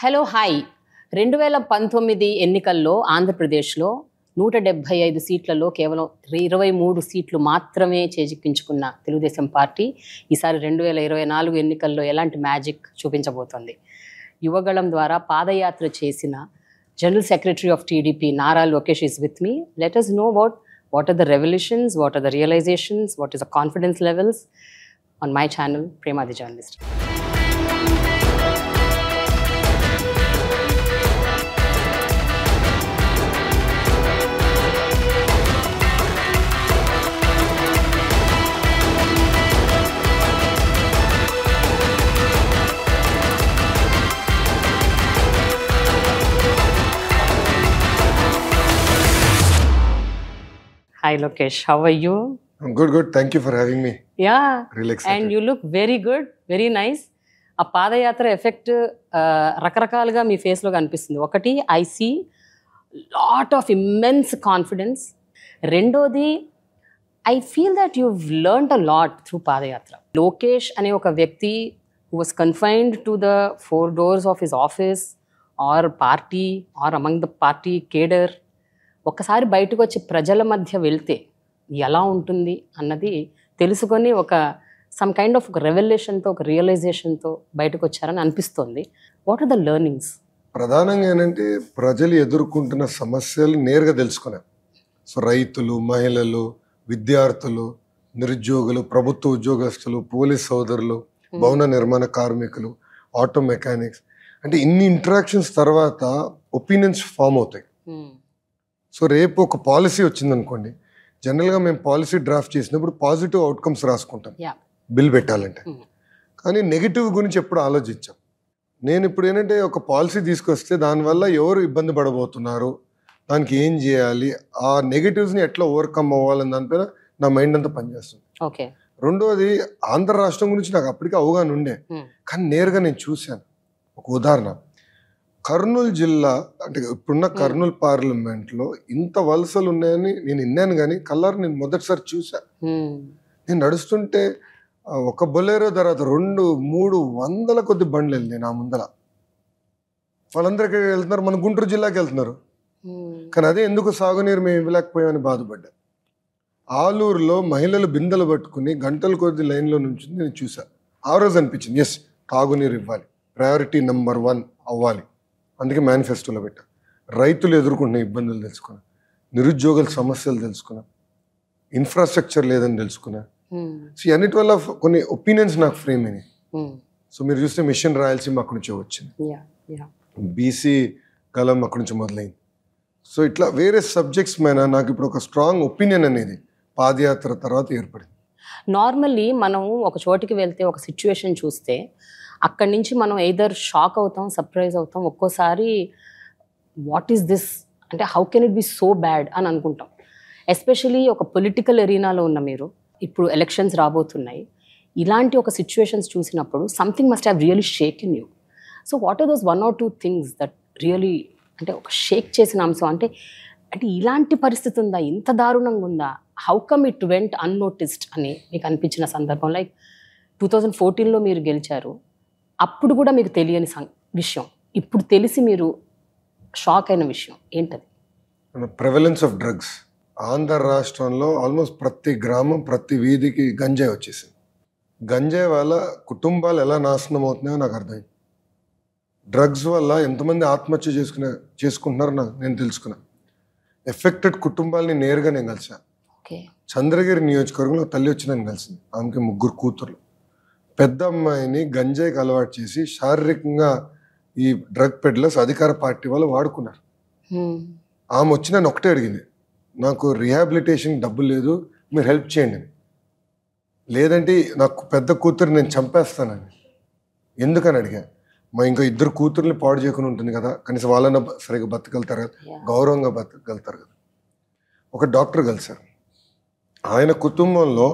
Hello hi 2019 ఎన్నికల్లో ఆంధ్రప్రదేశ్లో 175 సీట్లలో కేవలం 23 సీట్లు మాత్రమే చేజిక్కించుకున్న తెలుగుదేశం పార్టీ ఈసారి 2024 ఎన్నికల్లో ఎలాంటి మ్యాజిక్ చూపించబోతోంది. యువగళం ద్వారా పాదయాత్ర చేసిన general secretary of TDP Nara Lokesh is with me. Let us know about what are the revelations, what are the realizations, what is the confidence levels on my channel, Prema the Journalist. Hi Lokesh, how are you? I'm good. Thank you for having me. Yeah. Really excited. And you look very good, very nice. ఆ పాదయాత్ర effect రకరకాలుగా మీ ఫేస్లో కనిపిస్తుంది. ఒకటి, I see lot of immense confidence. రెండోది, I feel that you've learned a lot through padayatra. Lokesh అనే ఒక వ్యక్తి who was confined to the four doors of his office or party or among the party cadre, ఒక్కసారి బయటకు వచ్చి ప్రజల మధ్య వెళ్తే ఎలా ఉంటుంది అన్నది తెలుసుకొని ఒక సమ్ కైండ్ ఆఫ్ ఒక రెవల్యూషన్తో, ఒక రియలైజేషన్తో బయటకు వచ్చారని అనిపిస్తోంది. What are the learnings? ప్రధానంగా ఏంటంటే ప్రజలు ఎదుర్కొంటున్న సమస్యలు నేరుగా తెలుసుకున్నాం. సో రైతులు, మహిళలు, విద్యార్థులు, నిరుద్యోగులు, ప్రభుత్వ ఉద్యోగస్తులు, పోలీస్ సోదరులు, భవన నిర్మాణ కార్మికులు, ఆటో మెకానిక్స్, అంటే ఇన్ని ఇంటరాక్షన్స్ తర్వాత ఒపీనియన్స్ ఫామ్ అవుతాయి. సో రేపు ఒక పాలసీ వచ్చిందనుకోండి, జనరల్గా మేము పాలసీ డ్రాఫ్ట్ చేసినప్పుడు పాజిటివ్ అవుట్కమ్స్ రాసుకుంటాం బిల్ పెట్టాలంటే, కానీ నెగిటివ్ గురించి ఎప్పుడు ఆలోచించాం. నేను ఇప్పుడు ఏంటంటే ఒక పాలసీ తీసుకొస్తే దానివల్ల ఎవరు ఇబ్బంది పడబోతున్నారు, దానికి ఏం చేయాలి, ఆ నెగిటివ్స్ని ఎట్లా ఓవర్కమ్ అవ్వాలని దానిపైన నా మైండ్ అంతా పనిచేస్తుంది. ఓకే. రెండోది, ఆంధ్ర రాష్ట్రం గురించి నాకు అప్పటికే అవగాహన ఉండే, కానీ నేరుగా నేను చూశాను. ఒక ఉదాహరణ, కర్నూలు జిల్లా అంటే ఇప్పుడున్న కర్నూలు పార్లమెంట్లో ఇంత వలసలు ఉన్నాయని నేను విన్నాను, కానీ కల్లారు నేను మొదటిసారి చూసా. నేను నడుస్తుంటే ఒక బొలేరో తర్వాత 200-300 కొద్ది బండ్లు వెళ్ళినాయి నా ముందర. వాళ్ళందరికీ వెళ్తున్నారు, మన గుంటూరు జిల్లాకి వెళ్తున్నారు, కానీ అదే ఎందుకు సాగునీరు మేము ఇవ్వలేకపోయామని బాధపడ్డా. ఆలూరులో మహిళలు బిందెలు పట్టుకుని గంటల కొద్ది లైన్లో నుంచి నేను చూసా. ఆ రోజు అనిపించింది, ఎస్, తాగునీరు ఇవ్వాలి, ప్రయారిటీ నెంబర్ 1 అవ్వాలి. అందుకే మేనిఫెస్టోలో పెట్టా. రైతులు ఎదుర్కొంటున్న ఇబ్బందులు తెలుసుకున్నా, నిరుద్యోగుల సమస్యలు తెలుసుకున్నా, ఇన్ఫ్రాస్ట్రక్చర్ లేదని తెలుసుకున్నా. సో అన్నిటి వల్ల కొన్ని ఒపీనియన్స్ నాకు ఫ్రేమ్ అయినాయి. సో మీరు చూస్తే మిషన్ రాయలసీమ అక్కడి నుంచి వచ్చింది, బీసీ గలం అక్కడి నుంచి మొదలైంది. సో ఇట్లా వేరే సబ్జెక్ట్స్ మీద నాకు ఇప్పుడు ఒక స్ట్రాంగ్ ఒపీనియన్ అనేది పాదయాత్ర తర్వాత ఏర్పడింది. నార్మల్లీ మనం ఒక చోటికి వెళ్తే, ఒక సిచ్యువేషన్ చూస్తే అక్కడి నుంచి మనం ఎయిదర్ షాక్ అవుతాం, సర్ప్రైజ్ అవుతాం, ఒక్కోసారి వాట్ ఈస్ దిస్ అంటే how can it be so bad అని అనుకుంటాం. ఎస్పెషలీ ఒక పొలిటికల్ ఎరీనాలో ఉన్న మీరు, ఇప్పుడు ఎలక్షన్స్ రాబోతున్నాయి, ఇలాంటి ఒక సిచ్యువేషన్స్ చూసినప్పుడు something must have really shake in you. So what are those 1 or 2 things that really అంటే ఒక షేక్ చేసిన అంశం, అంటే ఇలాంటి పరిస్థితి ఉందా, ఇంత దారుణంగా ఉందా, how come it went unnoticed అని మీకు అనిపించిన సందర్భం? లైక్ 2014లో మీరు గెలిచారు, అప్పుడు కూడా మీకు తెలియని విషయం, ఇప్పుడు తెలిసి మీరు షాక్ అయిన విషయం ఏంటది? ప్రెవలెన్స్ ఆఫ్ డ్రగ్స్. ఆంధ్ర రాష్ట్రంలో ఆల్మోస్ట్ ప్రతి గ్రామం, ప్రతి వీధికి గంజాయి వచ్చేసింది. గంజాయి వల్ల కుటుంబాలు ఎలా నాశనం అవుతున్నాయో నాకు అర్థమైంది. డ్రగ్స్ వల్ల ఎంతమంది ఆత్మహత్య చేసుకుంటున్నారో నేను తెలుసుకున్నా. ఎఫెక్టెడ్ కుటుంబాలని నేరుగా నేను కలిసా. చంద్రగిరి నియోజకవర్గంలో తల్లి వచ్చి నన్ను కలిసింది. ఆమెకి 3 కూతుర్లు. పెద్ద అమ్మాయిని గంజాయికి అలవాటు చేసి శారీరకంగా ఈ డ్రగ్ పెడ్లర్స్ అధికార పార్టీ వాళ్ళు వాడుకున్నారు. ఆమె వచ్చి నన్ను ఒకటే అడిగింది, నాకు రీహాబిలిటేషన్ డబ్బులు లేదు, మీరు హెల్ప్ చేయండి. లేదంటే నాకు పెద్ద కూతురు నేను చంపేస్తానని. ఎందుకని అడిగా. మా ఇంకా 2 కూతుర్ని పాడు చేయకుండా ఉంటుంది కదా, కనీసం వాళ్ళని సరిగ్గా బతకగలుగుతారు కదా, గౌరవంగా బతకగలుగుతారు కదా. ఒక డాక్టర్ కలిసారు. ఆయన కుటుంబంలో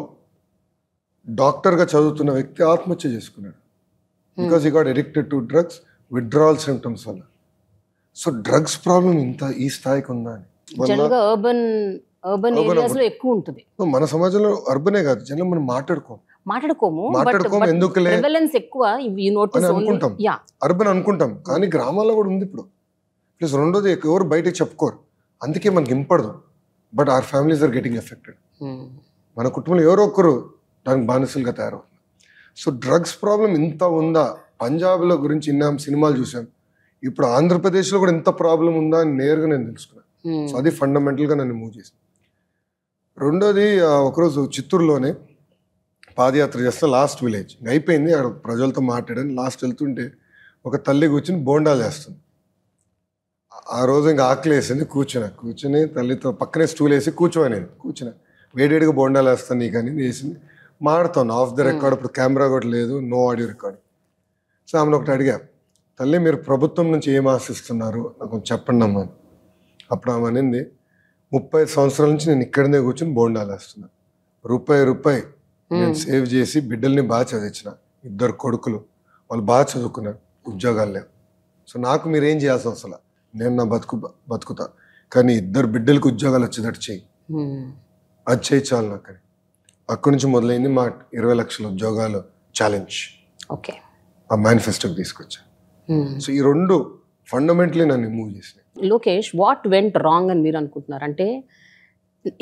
డాక్టర్గా చదువుతున్న వ్యక్తి ఆత్మహత్య చేసుకున్నాడు. Because he got addicted to drugs, withdrawal symptoms వల్ల. సో డ్రగ్స్ ప్రాబ్లం ఈ స్థాయికి ఉందా అని. అర్బన్ ఏరియాస్లో ఎక్కువ ఉంటుంది. మన సమాజంలో అర్బనే కాదు, జనరల్ మనం మాట్లాడుకోం. మాట్లాడుకోము ఎందుకులే ప్రివలెన్స్ ఎక్కువ ఈ నోటీస్ అనుకుంటాం, అర్బన్ అనుకుంటాం, కానీ గ్రామాల్లో కూడా ఉంది ఇప్పుడు. ప్లస్ రెండోది ఎవరు బయటకు చెప్పుకోరు, అందుకే మనకి ఇంపడదు. But our families are getting affected. మన కుటుంబంలో ఎవరో ఒక్కరు దానికి బానిసలుగా తయారవుతుంది. సో డ్రగ్స్ ప్రాబ్లం ఇంత ఉందా? పంజాబ్లో గురించి విన్నాం, సినిమాలు చూసాం. ఇప్పుడు ఆంధ్రప్రదేశ్లో కూడా ఇంత ప్రాబ్లం ఉందా అని నేరుగా నేను తెలుసుకున్నాను. సో అది ఫండమెంటల్గా నన్ను మూవ్ చేసింది. రెండోది ఒకరోజు చిత్తూరులోనే పాదయాత్ర చేస్తా, లాస్ట్ విలేజ్ అయిపోయింది, అక్కడ ప్రజలతో మాట్లాడాను. లాస్ట్ వెళ్తుంటే ఒక తల్లి కూర్చుని బోండాలు చేస్తుంది. ఆ రోజు ఇంకా ఆకలి వేసింది, కూర్చుని తల్లితో పక్కనే స్టూల్ వేసి కూర్చున్నా, వేడివేడిగా బోండాలు వేస్తాను నీకు అని వేసింది. మాడుతాను ఆఫ్ ద రికార్డ్, ఇప్పుడు కెమెరా కూడా లేదు, నో ఆడియో రికార్డ్. సో ఆమెను ఒకటి అడిగా, తల్లి మీరు ప్రభుత్వం నుంచి ఏం ఆశిస్తున్నారు నాకు కొంచెం చెప్పండి అమ్మా. అప్పుడు ఆమె అనింది, 30 సంవత్సరాల నుంచి నేను ఇక్కడనే కూర్చొని బోండాలు వేస్తున్నాను, రూపాయి నేను సేవ్ చేసి బిడ్డల్ని బాగా చదివించిన, 2 కొడుకులు, వాళ్ళు బాగా చదువుకున్నారు, ఉద్యోగాలు లేవు. సో నాకు మీరేం చేయాల్సిన అవసరం, నేను నా బతుకుతా, కానీ 2 బిడ్డలకు ఉద్యోగాలు వచ్చేటట్టు చెయ్యి, అది చేయి చాలు నాకు అని. అక్కడి నుంచి మొదలైంది మా 20 లక్షల ఉద్యోగాలు ఛాలెంజ్. ఓకే, ఆ మేనిఫెస్టోకి తీసుకొచ్చా. సో ఈ 2 ఫండమెంటలీ నన్ను మూవ్ చేసినాయి. లోకేష్, వాట్ వెంట్ రాంగ్ అని మీరు అనుకుంటున్నారు? అంటే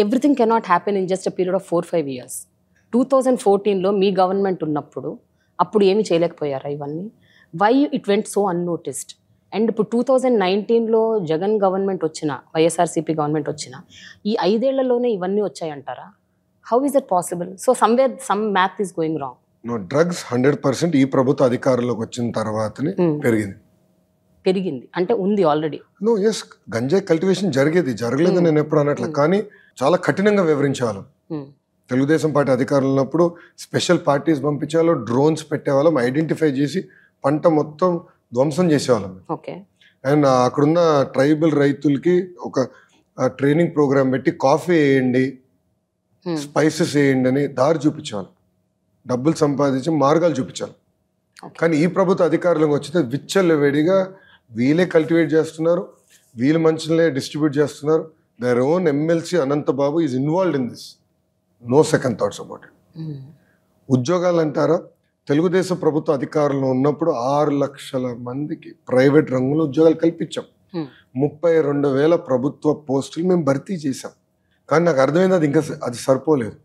everything cannot happen in just a period of 4-5 years. 2014లో మీ గవర్నమెంట్ ఉన్నప్పుడు అప్పుడు ఏమి చేయలేకపోయారా ఇవన్నీ? Why it went so unnoticed? And ఇప్పుడు 2019లో జగన్ గవర్నమెంట్ వచ్చిన, వైఎస్ఆర్సీపీ గవర్నమెంట్ వచ్చిన ఈ 5 ఏళ్లలోనే ఇవన్నీ వచ్చాయంటారా? How is it possible? So somewhere some math is going wrong. Drugs 100% ఈ ప్రభుత్వ అధికారంలోకి వచ్చిన తర్వాతనే పెరిగింది అంటే ఉంది ఆల్రెడీ. ఎస్, గంజాయి కల్టివేషన్ జరగలేదు నేను ఎప్పుడు అనట్లే, కానీ చాలా కఠినంగా వివరించేవాళ్ళం. తెలుగుదేశం పార్టీ అధికారంలో ఉన్నప్పుడు స్పెషల్ పార్టీస్ పంపించేవాళ్ళం, డ్రోన్స్ పెట్టేవాళ్ళం, ఐడెంటిఫై చేసి పంట మొత్తం ధ్వంసం చేసేవాళ్ళం. ఓకే. అండ్ అక్కడున్న ట్రైబల్ రైతులకి ఒక ట్రైనింగ్ ప్రోగ్రామ్ పెట్టి కాఫీ వేయండి, స్పైసెస్ వేయండి అని దారి చూపించేవాళ్ళం, డబ్బులు సంపాదించి మార్గాలు చూపించాలి. కానీ ఈ ప్రభుత్వ అధికారంలోకి వచ్చితే విచ్చలవిడిగా వీళ్ళే కల్టివేట్ చేస్తున్నారు, వీళ్ళు మంచిలే డిస్ట్రిబ్యూట్ చేస్తున్నారు. Their own MLC Ananthababu is involved in this, no second thoughts about it. ఉద్యోగాలు అంటారా, తెలుగుదేశం ప్రభుత్వ అధికారంలో ఉన్నప్పుడు 6 లక్షల మందికి ప్రైవేట్ రంగంలో ఉద్యోగాలు కల్పించాం. 32,000 ప్రభుత్వ పోస్టులు మేము భర్తీ చేశాం. కానీ నాకు అర్థమైంది అది సరిపోలేదు,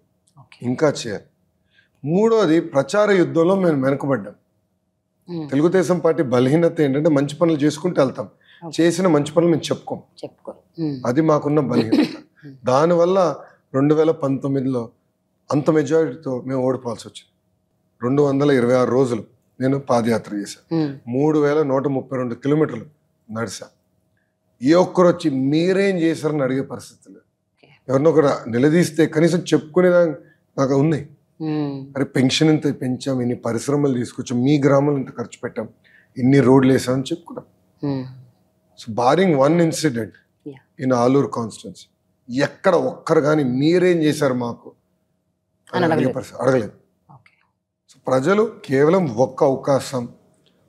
ఇంకా చేయాలి. మూడోది, ప్రచార యుద్ధంలో మేము వెనుకబడ్డాం. తెలుగుదేశం పార్టీ బలహీనత ఏంటంటే మంచి పనులు చేసుకుంటూ వెళ్తాం, చేసిన మంచి పనులు మేము చెప్పుకో, అది మాకున్న బలహీనత. దానివల్ల 2019లో అంత మెజారిటీతో మేము ఓడిపోవాల్సి వచ్చింది. 226 రోజులు నేను పాదయాత్ర చేశాను, 3,132 కిలోమీటర్లు నడిచా. ఏ ఒక్కరు వచ్చి మీరేం చేశారని అడిగే పరిస్థితి లేదు. ఎవరినో ఒకరు నిలదీస్తే కనీసం చెప్పుకునేదా నాకు ఉంది. అరే పెన్షన్ ఇంత పెంచాం, ఇన్ని పరిశ్రమలు తీసుకొచ్చాం, మీ గ్రామంలో ఇంత ఖర్చు పెట్టాం, ఇన్ని రోడ్లు వేసామని చెప్పుకున్నాం. So barring 1 incident in Aluru constituency, ఎక్కడ ఒక్కరు కానీ మీరేం చేశారు మాకు అడగలేదు. సో ప్రజలు కేవలం ఒక్క అవకాశం,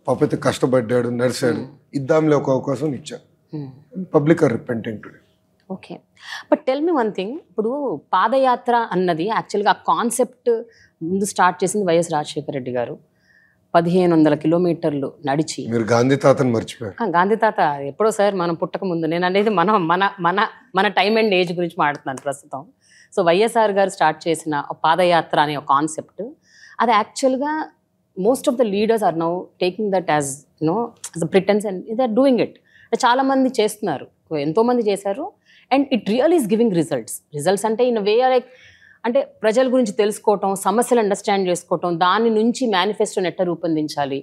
పాపైతే కష్టపడ్డాడు, నడిచాడు, ఇద్దాంలే ఒక అవకాశం ఇచ్చారు. Public are repenting today. Okay, but tell me one thing. ఇప్పుడు పాదయాత్ర అన్నది యాక్చువల్గా ఆ కాన్సెప్ట్ ముందు స్టార్ట్ చేసింది వైఎస్ రాజశేఖర రెడ్డి గారు. 1500 కిలోమీటర్లు నడిచి. మీరు గాంధీ తాతను మర్చిపోయారు. గాంధీ తాత ఎప్పుడో సార్ మనం పుట్టక ముందు. నేను అనేది మన టైం అండ్ ఏజ్ గురించి మాట్లాడుతున్నాను ప్రస్తుతం. సో వైఎస్ఆర్ గారు స్టార్ట్ చేసిన పాదయాత్ర అనే ఒక కాన్సెప్ట్, అది యాక్చువల్గా most of the leaders are now taking that as as a pretence and they are doing it. చాలామంది చేస్తున్నారు, ఎంతోమంది చేశారు. And it real is giving results అంటే ఇన్ వే లైక్, అంటే ప్రజల గురించి తెలుసుకోవటం, సమస్యలు అండర్స్టాండ్ చేసుకోవటం, దాని నుంచి మేనిఫెస్టోని ఎట్లా రూపొందించాలి,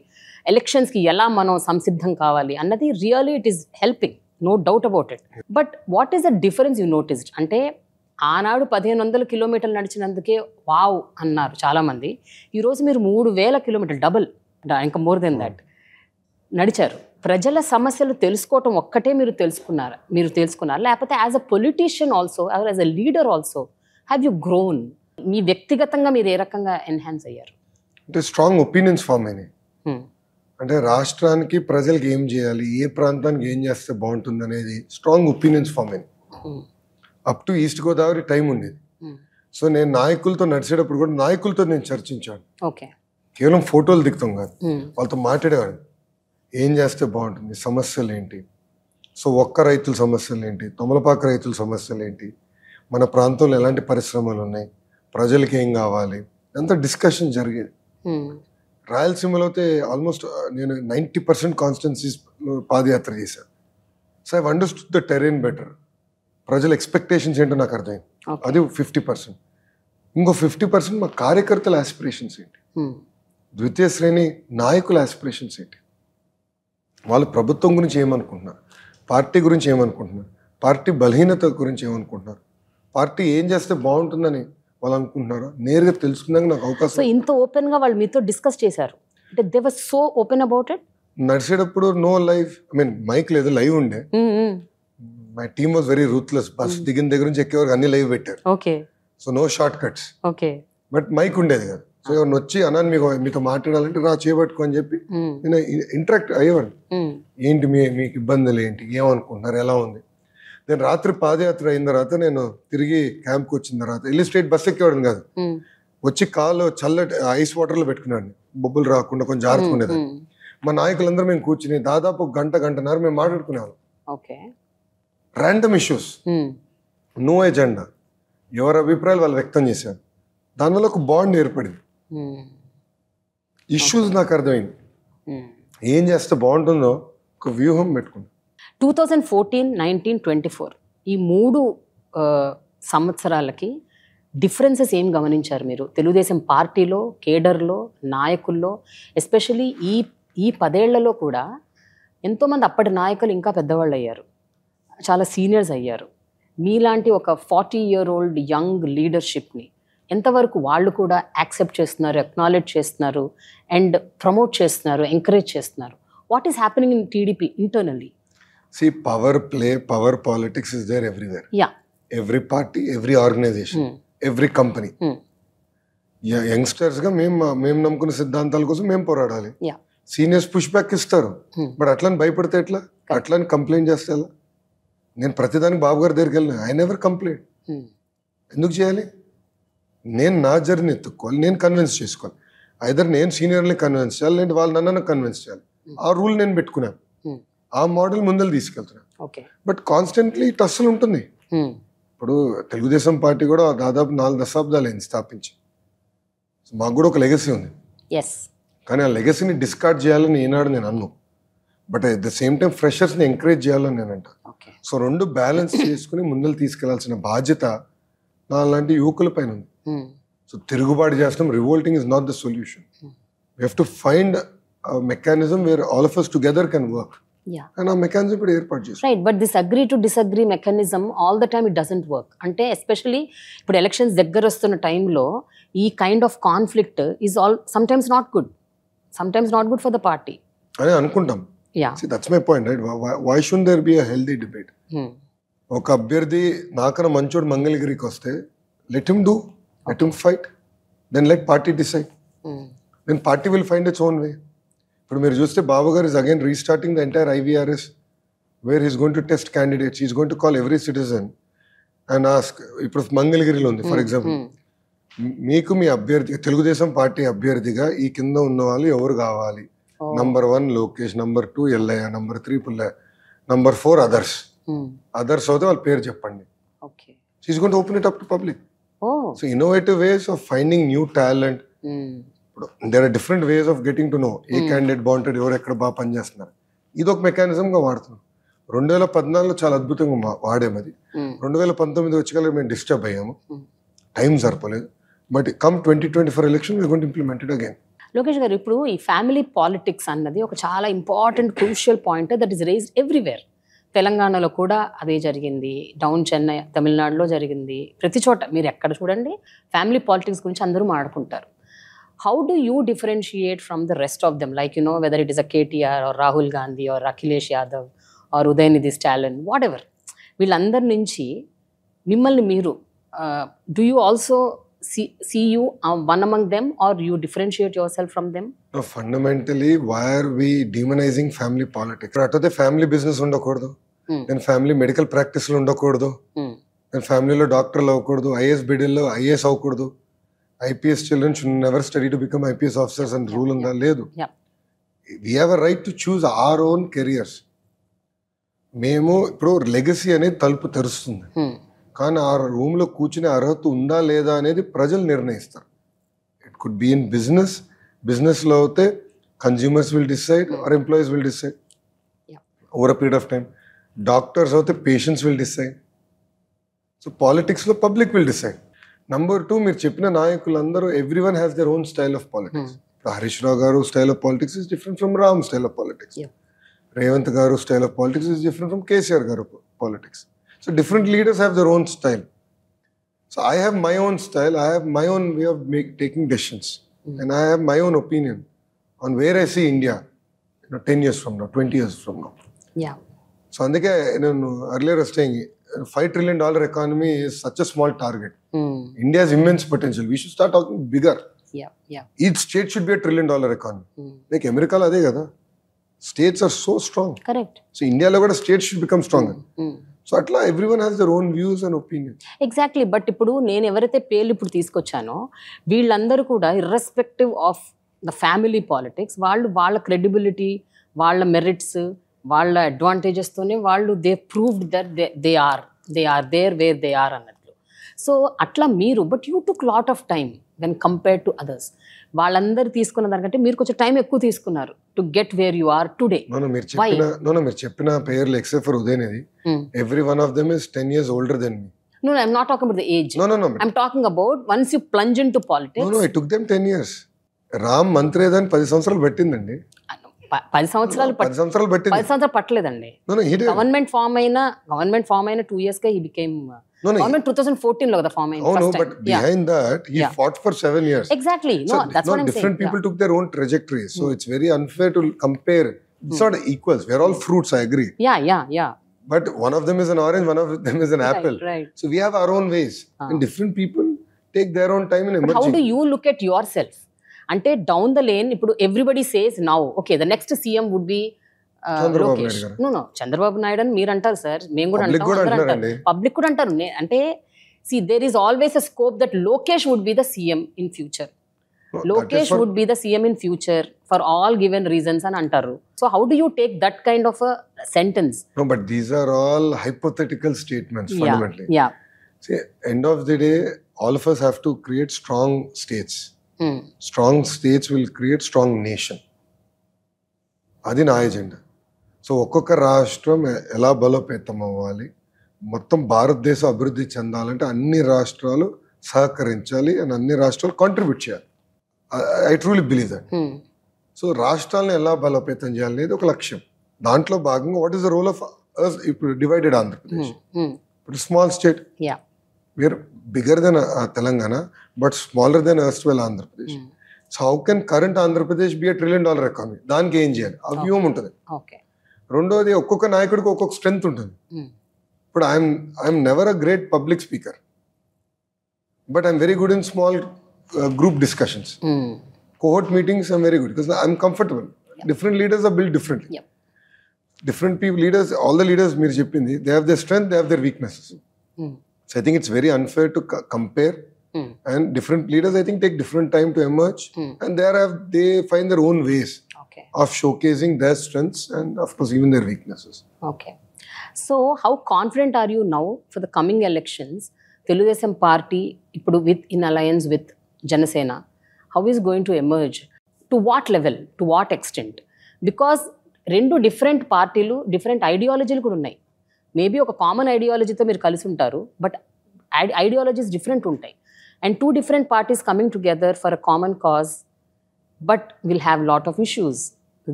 ఎలక్షన్స్కి ఎలా మనం సంసిద్ధం కావాలి అన్నది really it is helping, no doubt about it. But what is the difference you noticed? అంటే ఆనాడు 1500 కిలోమీటర్లు నడిచినందుకే వావ్ అన్నారు చాలామంది. ఈరోజు మీరు 3000 కిలోమీటర్లు, డబుల్, ఇంకా మోర్ దెన్ దాట్ నడిచారు. ప్రజల సమస్యలు తెలుసుకోవటం ఒక్కటే మీరు తెలుసుకున్నారు, లేకపోతే as a politician also, as a leader also have you grown? మీ వ్యక్తిగతంగా మీరు ఏ రకంగా ఎన్హాన్స్ అయ్యారు? అంటే స్ట్రాంగ్ ఒపీనియన్స్ ఫామ్ అయినాయి. అంటే రాష్ట్రానికి ప్రజలకు ఏం చేయాలి, ఏ ప్రాంతానికి ఏం చేస్తే బాగుంటుంది అనేది స్ట్రాంగ్ ఒపీనియన్స్ ఫామ్ అయినాయి. Up to east Godavari time ఉండేది. సో నేను నాయకులతో నడిచేటప్పుడు కూడా నాయకులతో నేను చర్చించాను. ఓకే. కేవలం ఫోటోలు దిగుతాం కాదు, వాళ్ళతో మాట్లాడేవాడిని. ఏం చేస్తే బాగుంటుంది, సమస్యలు ఏంటి, సో ఒక్క రైతుల సమస్యలు ఏంటి, తమలపాకు రైతుల సమస్యలు ఏంటి, మన ప్రాంతంలో ఎలాంటి పరిశ్రమలు ఉన్నాయి, ప్రజలకి ఏం కావాలి, అంత డిస్కషన్ జరిగేది. రాయలసీమలో అయితే ఆల్మోస్ట్ నేను 90% కాన్స్టిట్యున్సీస్లో పాదయాత్ర చేశాను. So I understood the Tarain better. ప్రజల ఎక్స్పెక్టేషన్స్ ఏంటో నాకు అర్థమైంది. అది 50%. ఇంకో 50% మా కార్యకర్తల ఆస్పిరేషన్స్ ఏంటి, ద్వితీయ శ్రేణి నాయకుల ఆస్పిరేషన్స్ ఏంటి, వాళ్ళు ప్రభుత్వం గురించి ఏమనుకుంటున్నారు, పార్టీ గురించి ఏమనుకుంటున్నారు, పార్టీ బలహీనత గురించి ఏమనుకుంటున్నారు, పార్టీ ఏం చేస్తే బాగుంటుందని వాళ్ళు అనుకుంటున్నారో నేరుగా తెలుసుకున్నాక నాకు అవకాశం. సో ఇంత ఓపెన్ గా వాళ్ళు మీతో డిస్కస్ చేశారు అంటే they were so open about it. నడిచేటప్పుడు no live, I mean mic లేదు, లైవ్ ఉండే. My team was very ruthless. Bus దిగిన దగ్గర నుంచి ఎక్కే వరకు అన్ని లైవ్ పెట్టారు. Okay. So no short cuts. Okay. But mic ఉండేది కదా. సో ఎవరిని వచ్చి అన్నాను మీతో మాట్లాడాలంటే రా చేయబట్టుకో అని చెప్పి నేను ఇంటరాక్ట్ అయ్యేవాడిని. ఏంటి మీకు ఇబ్బందులు ఏంటి, ఏమనుకుంటున్నారు, ఎలా ఉంది. నేను రాత్రి పాదయాత్ర అయిన తర్వాత నేను తిరిగి క్యాంప్కి వచ్చిన తర్వాత వెళ్ళి స్ట్రేట్ బస్ ఎక్కేవాడిని కాదు, వచ్చి కాలు చల్లటి ఐస్ వాటర్లో పెట్టుకున్నాను, బొబ్బులు రాకుండా కొంచెం జాగ్రత్తగా ఉండేది. మా నాయకులందరూ మేము కూర్చుని దాదాపు గంటన్నర మేము మాట్లాడుకునేవాళ్ళం. Okay. Random issues, no agenda, ఎవరి అభిప్రాయాలు వాళ్ళు వ్యక్తం చేశారు. దానివల్ల ఒక బాండ్ ఏర్పడింది. ఇష్యూస్ నాకు అర్థమైంది, ఏం చేస్తే బాగుంటుందో ఒక వ్యూహం పెట్టుకున్నాను. 2014, 19, 24 ఈ 3 సంవత్సరాలకి డిఫరెన్సెస్ ఏం గమనించారు మీరు తెలుగుదేశం పార్టీలో, కేడర్లో, నాయకుల్లో? ఎస్పెషలీ ఈ 10 ఏళ్లలో కూడా ఎంతోమంది అప్పటి నాయకులు ఇంకా పెద్దవాళ్ళు అయ్యారు, చాలా సీనియర్స్ అయ్యారు. మీలాంటి ఒక 40-year-old యంగ్ లీడర్షిప్ని ఎంతవరకు వాళ్ళు కూడా యాక్సెప్ట్ చేస్తున్నారు, అక్నాలెడ్జ్ చేస్తున్నారు అండ్ ప్రమోట్ చేస్తున్నారు, ఎంకరేజ్ చేస్తున్నారు? What is happening in TDP internally? See, power play, power politics is there everywhere. Yeah. Every party, every organization, every company. Youngsters గా మేము నమ్ముకున్న సిద్ధాంతాల కోసం మేము పోరాడాలి. సీనియర్స్ పుష్ బ్యాక్ ఇస్తారు, బట్ అట్లని భయపడితే ఎట్లా, అట్లని కంప్లైంట్ చేస్తే ఎలా? నేను ప్రతిదానికి బాబు గారి దగ్గరికి వెళ్ళిన ఐ నెవర్ కంప్లైంట్. ఎందుకు చేయాలి? నేను నా జర్నీ ఎత్తుక్కోవాలి, నేను కన్విన్స్ చేసుకోవాలి. ఐదర్ నేను సీనియర్ని కన్విన్స్ చేయాలి, లేదంటే వాళ్ళు నన్ను కన్విన్స్ చేయాలి. ఆ రూల్ నేను పెట్టుకున్నాను, ఆ మోడల్ ముందర తీసుకెళ్తున్నాను. బట్ కాన్స్టెంట్లీ టస్సులు ఉంటుంది. ఇప్పుడు తెలుగుదేశం పార్టీ కూడా దాదాపు 4 దశాబ్దాలు అయింది స్థాపించి. మాకు కూడా ఒక లెగసీ ఉంది, కానీ ఆ లెగసీని డిస్కార్డ్ చేయాలని ఈనాడు నేను అన్ను. But at the same time ఫ్రెషర్స్ని ఎంకరేజ్ చేయాలని నేను అంట. సో 2 బ్యాలెన్స్ చేసుకుని ముందర తీసుకెళ్లాల్సిన బాధ్యత నా లాంటి యువకుల పైన ఉంది. సో తిరుగుబాటు చేస్తాం, revolting is not the solution. We have to find mechanism where all of us together can work. And a mechanism ఇప్పుడు ఏర్పాటు చేస్తాం. Right, but this agree to disagree mechanism all the time it doesn't work. అంటే especially ఇప్పుడు elections దగ్గర వస్తున్న టైంలో ఈ kind of conflict is sometimes not good for the party అని అనుకుంటాం. See, that's my point, right? Why shouldn't there be a healthy debate? ఒక అభ్యర్థి నాకన్నా మంచోడు మంగళగిరికి వస్తే let him do, let him fight, then let party decide. Then party will find its own way. ఇప్పుడు మీరు చూస్తే Babu garu is again restarting the entire IVRS where he's going to test candidates, he's going to call every citizen and ask. ఇప్పుడు మంగళగిరిలో ఉంది for example, మీకు మీ అభ్యర్థి Telugu Desam party అభ్యర్థిగా ఈ కింద ఉన్న వాళ్ళు ఎవరు కావాలి? Number 1 Lokesh, number 2 Ellaiah, number 3 Pullaiah, number 4 others అవుతే వాళ్ళ పేరు చెప్పండి. He's going to open it up to public. So innovative ways of finding new talent. ఇప్పుడు there are different ways of getting to know ఏ క్యాండిడేట్ బాగుంటాడు, ఎవరు ఎక్కడ బాగా పనిచేస్తున్నారు. ఇది ఒక మెకానిజంగా వాడుతున్నాం. 2014లో చాలా అద్భుతంగా వాడాము. అది 2019 వచ్చి మేము డిస్టర్బ్ అయ్యాము, టైం సరిపోలేదు. But come 2024 election we going to implement it again. Lokesh గారు, ఇప్పుడు ఈ ఫ్యామిలీ పాలిటిక్స్ అన్నది ఒక చాలా important crucial point that is raised everywhere. తెలంగాణలో కూడా అదే జరిగింది, డౌన్ చెన్నై, తమిళనాడులో జరిగింది, ప్రతి చోట మీరు ఎక్కడ చూడండి ఫ్యామిలీ పాలిటిక్స్ గురించి అందరూ మాట్లాడుకుంటారు. How do you differentiate from the rest of them? Like, whether it is a KTR or Rahul Gandhi or Akhilesh Yadav or Udayanidhi Stalin, whatever. వీళ్ళందరి నుంచి మిమ్మల్ని మీరు, do you also see you one among them or you differentiate yourself from them? No, fundamentally, why are we demonizing family politics? అటైతే family business ఉండకూడదు, నేను family medical ప్రాక్టీస్లో ఉండకూడదు, ఫ్యామిలీలో డాక్టర్లు అవ్వకూడదు, ఐఏఎస్ బిడ్డల్లో ఐఏఎస్ అవ్వకూడదు, IPS children should never study to become IPS officers అని రూల్ ఉందా? లేదు. Yeah. We have a right to choose our own careers. మేము ఇప్పుడు లెగసీ అనేది తలుపు తెరుస్తుంది, కానీ ఆ రూమ్లో కూర్చునే అర్హత ఉందా లేదా అనేది ప్రజలు నిర్ణయిస్తారు. ఇట్ కుడ్ బి ఇన్ బిజినెస్లో అయితే consumers will decide or employees will decide over a period of time. Doctors అయితే పేషెంట్స్ విల్ డిసైడ్. సో పాలిటిక్స్లో పబ్లిక్ విల్ డిసైడ్. నంబర్ 2, మీరు చెప్పిన నాయకులందరూ every one has their own style of politics. Harish Rao garu style of politics is different from Ram style of politics. Revanth garu style of politics is different from KCR garu politics. So different leaders have their own style. So I have my own style. I have my own way of taking decisions, and I have my own opinion on where I see India, 10 years from now, 20 years from now. Yeah. So అందుకే నేను earlier was saying $5 trillion economy is such a small target. India has immense potential. We should start talking bigger. Yeah. Each state should be a $1 trillion economy. Like America lo ade kada. States are so strong. Correct. So India lo kuda states should become stronger. So అట్లా everyone has their own views and opinion. Exactly. But ఇప్పుడు నేను ఎవరైతే పేర్లు ఇప్పుడు తీసుకొచ్చానో వీళ్ళందరూ కూడా irrespective of the family politics, వాళ్ళు వాళ్ళ క్రెడిబిలిటీ, వాళ్ళ మెరిట్స్, వాళ్ళ అడ్వాంటేజెస్తోనే వాళ్ళు they proved that they are there where they are అన్నట్లు. సో అట్లా మీరు but you took lot of time when compare to others. వాళ్ళందరూ తీసుకున్న దానికంటే మీరు కొంచెం టైం ఎక్కువ తీసుకున్నారు to get where you are today. మీరు చెప్పిన పేర్లు except for Udhayanidhi, every one of them is 10 years older than me. No, I'm not talking about the age. No. I'm talking about once you plunge into politics. No, it took them 10 years. Ram మంత్రి ఏదని 10 సంవత్సరాలు పెట్టిందండి. 10 సంవత్సరాలు 10 సంవత్సరాలు పెట్టింది. 10 సంవత్సరాలు పట్టలేదండి. Government form అయిన 2 years గా he became గవర్నమెంట్ 2014 లో కదా ఫామ్ అయింది. No, but behind that he fought for 7 years. Exactly. No, that's what I'm saying. Different people took their own trajectories, so it's very unfair to compare. It's not equals. We are all fruits, I agree. Yeah. But one of them is an orange, one of them is an apple. Right. So we have our own ways, and different people take their own time in emerging. But how do you look at yourself? Ante down the lane, ఇప్పుడు everybody says now, okay, the next CM would be Lokesh. No, Chandrababu Naidu అని మీరు అంటారు sir, మేము కూడా అంటాం, public కూడా అంటారు. అంటే see, there is always a scope that Lokesh would be the CM in future. Lokesh would be the CM in future for all given reasons అని అంటారు. So how do you take that kind of a sentence? No, but these are all hypothetical statements fundamentally. Yeah. See, end of the day, all of us have to create strong states. Strong states will create strong nation. అది నా agenda. So ఒక్కొక్క రాష్ట్రం ఎలా బలోపేతం అవ్వాలి, మొత్తం భారతదేశం అభివృద్ధి చెందాలంటే అన్ని రాష్ట్రాలు సహకరించాలి అండ్ అన్ని రాష్ట్రాలు కాంట్రిబ్యూట్ చేయాలి. I truly believe that. So రాష్ట్రాలను ఎలా బలోపేతం చేయాలనేది ఒక లక్ష్యం. దాంట్లో భాగంగా what is the role of ఇప్పుడు డివైడెడ్ ఆంధ్రప్రదేశ్. ఇప్పుడు small state, we're bigger than Telangana but smaller than erstwhile Andhra Pradesh. So how can current Andhra Pradesh be $1 trillion economy? దానికి ఏం చేయాలి? ఆ వ్యూహం ఉంటుంది. రెండోది, ఒక్కొక్క నాయకుడికి ఒక్కొక్క స్ట్రెంగ్త్ ఉంటుంది. ఇప్పుడు I'm never a great public speaker, but I'm very good in small group discussions. Cohort meetings I'm very good because I'm comfortable. Different leaders are built differently. Different people, leaders, all the leaders meer cheppindi, they have their strength, they have their weaknesses. So I think it's very unfair to compare. And different leaders, I think, take different time to emerge. And they find their own ways of showcasing their strengths and of course even their weaknesses. Okay. So how confident are you now for the coming elections? Telugudesam party ippudu in alliance with Janasena, how is going to emerge? To what level? To what extent? Because రెండు different పార్టీలు, different ఐడియాలజీలు కూడా ఉన్నాయి. Maybe ఒక common ఐడియాలజీతో మీరు కలిసి ఉంటారు, but ideologies different ఉంటాయి. And 2 different parties coming together for a common cause, but will have lot of issues.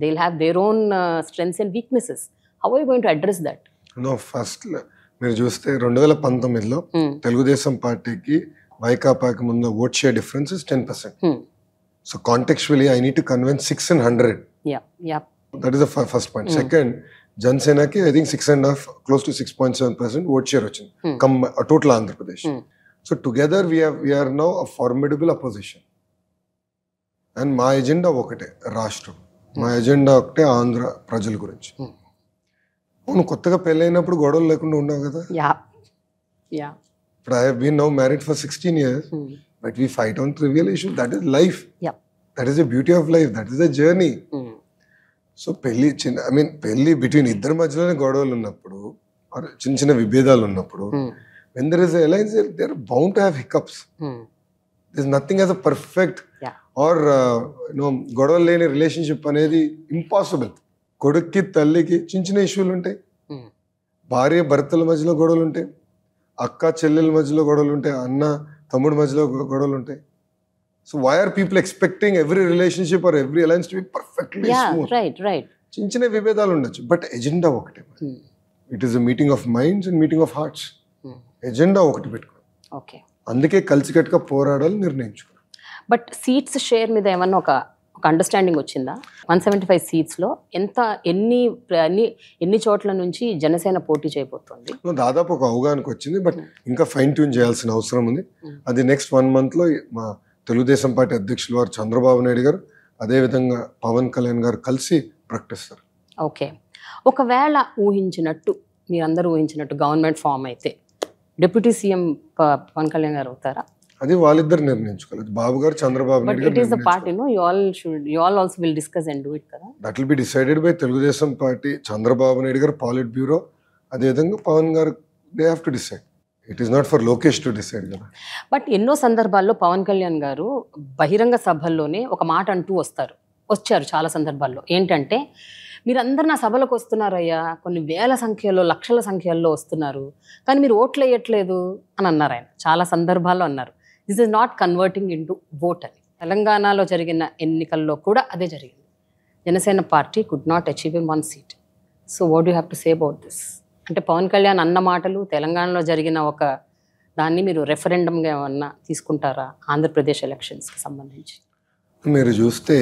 They'll have their own strengths and weaknesses. How are you going to address that? No, first మీరు చూస్తే 2019లో తెలుగుదేశం పార్టీకి వైకాపాకి ముందు vote share difference is 10%. So contextually I need to convince 6 and 100. Yeah. That is the first point. Second, Jansenaki I think 6.5 close to 6.7% vote share వచ్చింది total Andhra Pradesh. So together we are now a formidable opposition. And మా agenda ఒకటే, రాష్ట్రం. మా agenda ఒకటే, ఆంధ్ర ప్రజల గురించి. నువ్వు కొత్తగా పెళ్ళైనప్పుడు గొడవలు లేకుండా ఉన్నావు కదా. Yeah. ఇప్పుడు I have been now married for 16 years, but we fight on trivial issues. That is life, that is the beauty of life, that is the journey. So పెళ్లి పెళ్లి బిట్వీన్ ఇద్దరి మధ్యలోనే గొడవలు ఉన్నప్పుడు, చిన్న చిన్న విభేదాలు ఉన్నప్పుడు, when there is a alliance, they are bound to have hiccups. There's nothing as a perfect or గొడవలు లేని రిలేషన్షిప్ అనేది ఇంపాసిబుల్. కొడుక్కి తల్లికి చిన్న చిన్న ఇష్యూలు ఉంటాయి, భార్య భర్తల మధ్యలో గొడవలు ఉంటాయి, అక్క చెల్లెల మధ్యలో గొడవలు ఉంటాయి, అన్న తమ్ముడి మధ్యలో గొడవలు ఉంటాయి. So why are people expecting every relationship or every alliance to be perfectly smooth? చిన్న చిన్న విభేదాలు ఉండొచ్చు, బట్ ఎజెండా ఒకటే. It is a meeting of minds and meeting of hearts. Agenda ఒకటి పెట్టుకో. అందుకే కలిసికట్టుగా పోరాడాలి నిర్ణయించుకో. బట్ సీట్స్ షేర్ మీద ఏమన్నా ఒక అండర్స్టాండింగ్ వచ్చిందా? 175 సీట్స్లో ఎన్ని చోట్ల నుంచి జనసేన పోటీ చేయబోతోంది? దాదాపు ఒక అవగాహనకు వచ్చింది, బట్ ఇంకా ఫైన్ ట్యూన్ చేయాల్సిన అవసరం ఉంది. అది నెక్స్ట్ 1 monthలో మా తెలుగుదేశం పార్టీ అధ్యక్షులు వారు చంద్రబాబు నాయుడు గారు, అదేవిధంగా పవన్ కళ్యాణ్ గారు కలిసి ప్రకటిస్తారు. ఓకే, ఒకవేళ మీరందరూ ఊహించినట్టు గవర్నమెంట్ ఫామ్ అయితే డిప్యూటీ సీఎం పవన్ కళ్యాణ్ గారు అవుతారా? అది వాళ్ళిద్దరు నిర్ణయించుకోలేదు, బాబు గారు చంద్రబాబు నాయుడు గారు. It is the party, you all also will discuss and do it కదా. That will be decided by Telugu Desam party, Chandrababu Naidu గారు పాలిట్ బ్యూరో, అదేవిధంగా పవన్ గారు. They have to decide. It is not for Lokesh to decide కదా. బట్ ఎన్నో సందర్భాల్లో పవన్ కళ్యాణ్ గారు బహిరంగ సభల్లోనే ఒక మాట అంటూ వచ్చారు చాలా సందర్భాల్లో. ఏంటంటే, మీరందరు నా సభలకు వస్తున్నారయ్యా, కొన్ని వేల సంఖ్యలో లక్షల సంఖ్యల్లో వస్తున్నారు, కానీ మీరు ఓట్లు వేయట్లేదు అని అన్నారు ఆయన. చాలా సందర్భాల్లో అన్నారు, this is not converting into vote అని. తెలంగాణలో జరిగిన ఎన్నికల్లో కూడా అదే జరిగింది. Janasena party could not achieve in 1 seat. So what you have to say about this? అంటే పవన్ కళ్యాణ్ అన్న మాటలు, తెలంగాణలో జరిగిన ఒక దాన్ని మీరు రెఫరెండంగా ఏమన్నా తీసుకుంటారా ఆంధ్రప్రదేశ్ ఎలక్షన్స్కి సంబంధించి? మీరు చూస్తే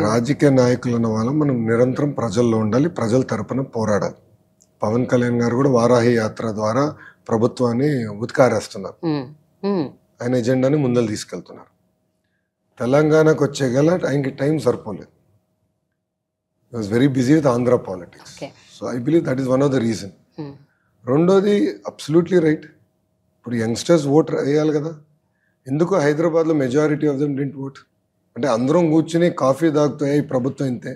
రాజకీయ నాయకులు అన్న వాళ్ళం మనం నిరంతరం ప్రజల్లో ఉండాలి, ప్రజల తరపున పోరాడాలి. పవన్ కళ్యాణ్ గారు కూడా వారాహి యాత్ర ద్వారా ప్రభుత్వాన్ని ఉతికారేస్తున్నారు, ఆయన ఎజెండాని ముందలు తీసుకెళ్తున్నారు. తెలంగాణకు వచ్చేగల ఆయనకి టైం సరిపోలేదు. he was very busy with Andhra politics. So I believe that is one of the reason. రెండోది అబ్సల్యూట్లీ రైట్. ఇప్పుడు యంగ్స్టర్స్ ఓట్ వేయాలి కదా. ఎందుకు హైదరాబాద్లో majority of them didn't vote? అంటే అందరం కూర్చుని కాఫీ తాగుతాయి, ప్రభుత్వం ఇంతే,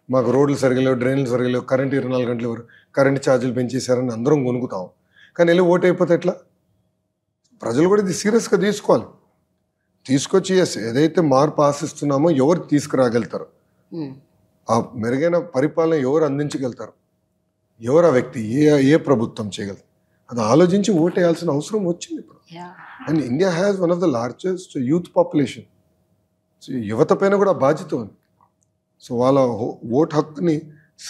మాకు రోడ్లు సరిగలేవు, డ్రైన్లు సరిగలేవు, కరెంట్ 24 గంటలు ఎవరు, కరెంట్ ఛార్జీలు పెంచేశారని అందరం కొనుక్కుతాం. కానీ వెళ్ళి ఓటు అయిపోతే ఎట్లా? ప్రజలు కూడా ఇది సీరియస్గా తీసుకోవాలి. తీసుకొచ్చి ఏదైతే మార్పు ఆశిస్తున్నామో ఎవరు తీసుకురాగలుగుతారు, ఆ మెరుగైన పరిపాలన ఎవరు అందించగలుగుతారు, ఎవరు ఆ వ్యక్తి, ఏ ప్రభుత్వం చేయగలరు, అది ఆలోచించి ఓటు వేయాల్సిన అవసరం వచ్చింది ఇప్పుడు. And India has one of the largest youth population. So యువత పైన కూడా బాధ్యత ఉంది. సో వాళ్ళ ఓటు హక్కుని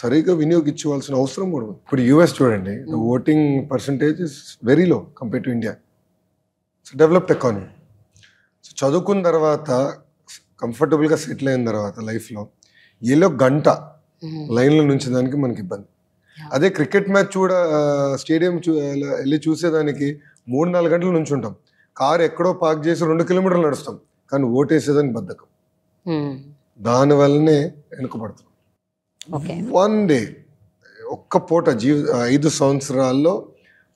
సరిగా వినియోగించవలసిన అవసరం కూడా ఉంది. ఇప్పుడు యూఎస్ చూడండి, the voting percentage is very low compare to India. So developed economy. So చదువుకున్న తర్వాత కంఫర్టబుల్గా సెటిల్ అయిన తర్వాత లైఫ్లో ఏలో గంట లైన్లో నుంచి దానికి మనకి ఇబ్బంది. అదే క్రికెట్ మ్యాచ్ స్టేడియం వెళ్ళి చూసేదానికి 3-4 గంటల నుంచి ఉంటాం. కారు ఎక్కడో పార్క్ చేసి 2 కిలోమీటర్లు నడుస్తాం, కానీ ఓటేసేదానికి బద్ధకం. దానివల్లనే వెనుకబడుతున్నాం. 1 డే ఒక్క పూట 5 సంవత్సరాల్లో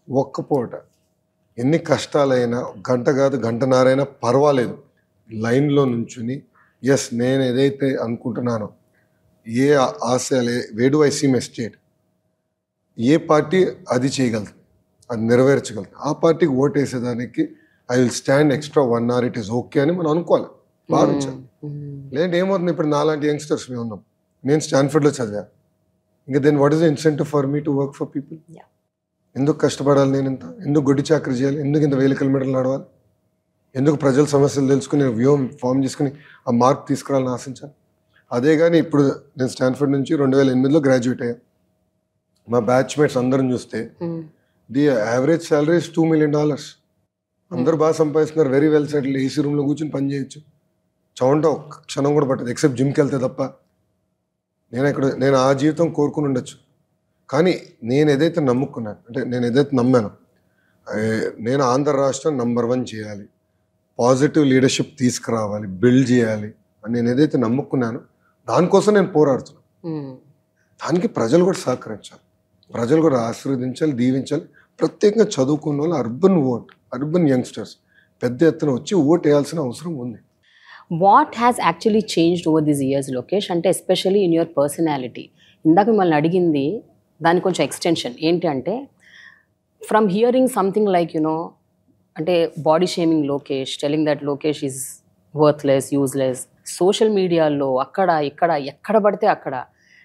ఒక్క పూట ఎన్ని కష్టాలైనా గంట కాదు గంటన్నరైనా పర్వాలేదు లైన్లో నుంచుని ఎస్ నేను ఏదైతే అనుకుంటున్నానో, ఏ ఆశయాలు, వేడు ఐ సీ మై స్టేట్, ఏ పార్టీ అది చేయగలదు, అది నెరవేర్చగలదు, ఆ పార్టీకి ఓటు వేసేదానికి I will stand extra 1 hour, it is okay అని మనం అనుకోవాలి, భావించాలి. లేదంటే ఏమవుతుంది, ఇప్పుడు నాలాంటి యంగ్స్టర్స్ మేము ఉన్నాం, నేను స్టాన్ఫర్డ్లో చదివా, ఇంకా then what is the incentive for me to work for people? ఎందుకు కష్టపడాలి నేను ఇంత? ఎందుకు గొడ్డి చాకరీ చేయాలి? ఎందుకు ఇంత 1000 కిలోమీటర్లు నడవాలి? ఎందుకు ప్రజల సమస్యలు తెలుసుకుని వ్యూహం ఫామ్ చేసుకుని ఆ మార్క్ తీసుకురావాలని ఆశించాలి? అదే కానీ ఇప్పుడు నేను స్టాన్ఫర్డ్ నుంచి 2008లో గ్రాడ్యుయేట్ అయ్యా. మా బ్యాచ్మేట్స్ అందరం చూస్తే the average salary is $2 million. అందరూ బాగా సంపాదిస్తున్నారు, వెరీ వెల్ సెటిల్, ఏసీ రూమ్లో కూర్చొని పని చేయొచ్చు, చౌంట ఒక్క క్షణం కూడా పట్టదు ఎక్సెప్ట్ జిమ్కి వెళ్తే తప్ప. నేను ఆ జీవితం కోరుకుని ఉండొచ్చు, కానీ నేను ఏదైతే నమ్ముకున్నాను, అంటే నేను ఏదైతే నమ్మాను, నేను ఆంధ్ర రాష్ట్రం నంబర్ 1 చేయాలి, పాజిటివ్ లీడర్షిప్ తీసుకురావాలి, బిల్డ్ చేయాలి అని నేను ఏదైతే నమ్ముకున్నానో దానికోసం నేను పోరాడుతున్నాను. దానికి ప్రజలు కూడా సహకరించాలి, ప్రజలు కూడా ఆశీర్వదించాలి, దీవించాలి. ప్రత్యేకంగా చదువుకున్న వాళ్ళు అర్బన్ ఓట్ అర్బన్ యంగ్స్టర్స్ పెద్ద ఎత్తున వచ్చి ఓటు వేయాల్సిన అవసరం ఉంది. What has actually changed over these years Lokesh, అంటే ఎస్పెషల్లీ ఇన్ యువర్ పర్సనాలిటీ? ఇందాక మిమ్మల్ని అడిగింది దాని కొంచెం ఎక్స్టెన్షన్ ఏంటి అంటే, ఫ్రమ్ హియరింగ్ సంథింగ్ లైక్ అంటే body shaming Lokesh, telling that Lokesh is worthless, useless, social మీడియాలో అక్కడ ఇక్కడ ఎక్కడ పడితే అక్కడ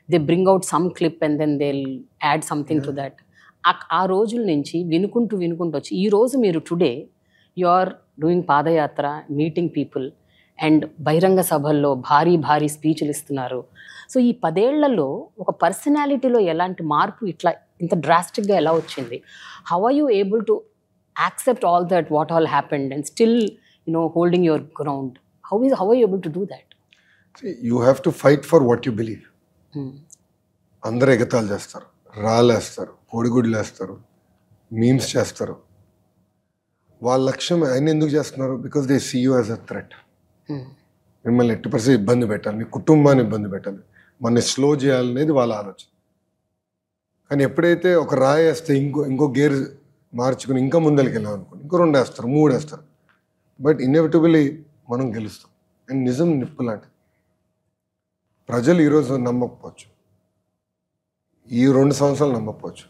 they bring out some clip and then they add something to that. ఆ రోజుల నుంచి వినుకుంటూ వచ్చి ఈ రోజు మీరు today you are doing padayatra, meeting people and బహిరంగ సభల్లో భారీ స్పీచ్లు ఇస్తున్నారు. సో ఈ 10 ఏళ్లలో ఒక పర్సనాలిటీలో ఎలాంటి మార్పు ఇంత డ్రాస్టిక్గా ఎలా వచ్చింది? How are you able to accept all that what all happened and still holding your ground? How are you able to do that? You have to fight for what you believe. అందరూ ఎగతాలు చేస్తారు, రాళ్ళేస్తారు, కోడిగుడ్లు వేస్తారు, memes చేస్తారు. వాళ్ళ లక్ష్యం ఆయన ఎందుకు చేస్తున్నారు? Because they see you as a threat. మిమ్మల్ని ఎట్టి పరిస్థితి ఇబ్బంది పెట్టాలి, మీ కుటుంబాన్ని ఇబ్బంది పెట్టాలి, మనని స్లో చేయాలనేది వాళ్ళ ఆలోచన. కానీ ఎప్పుడైతే ఒక రాయి వేస్తే ఇంకో గేర్ మార్చుకుని ఇంకా ముందరికి వెళ్ళాం అనుకోండి, ఇంకో 2 వేస్తారు, 3 వేస్తారు. బట్ ఇన్ఎవిటబుల్లీ మనం గెలుస్తాం. అండ్ నిజం నిప్పు లాంటిది. ప్రజలు ఈరోజు నమ్మకపోవచ్చు, ఈ 2 సంవత్సరాలు నమ్మకపోవచ్చు,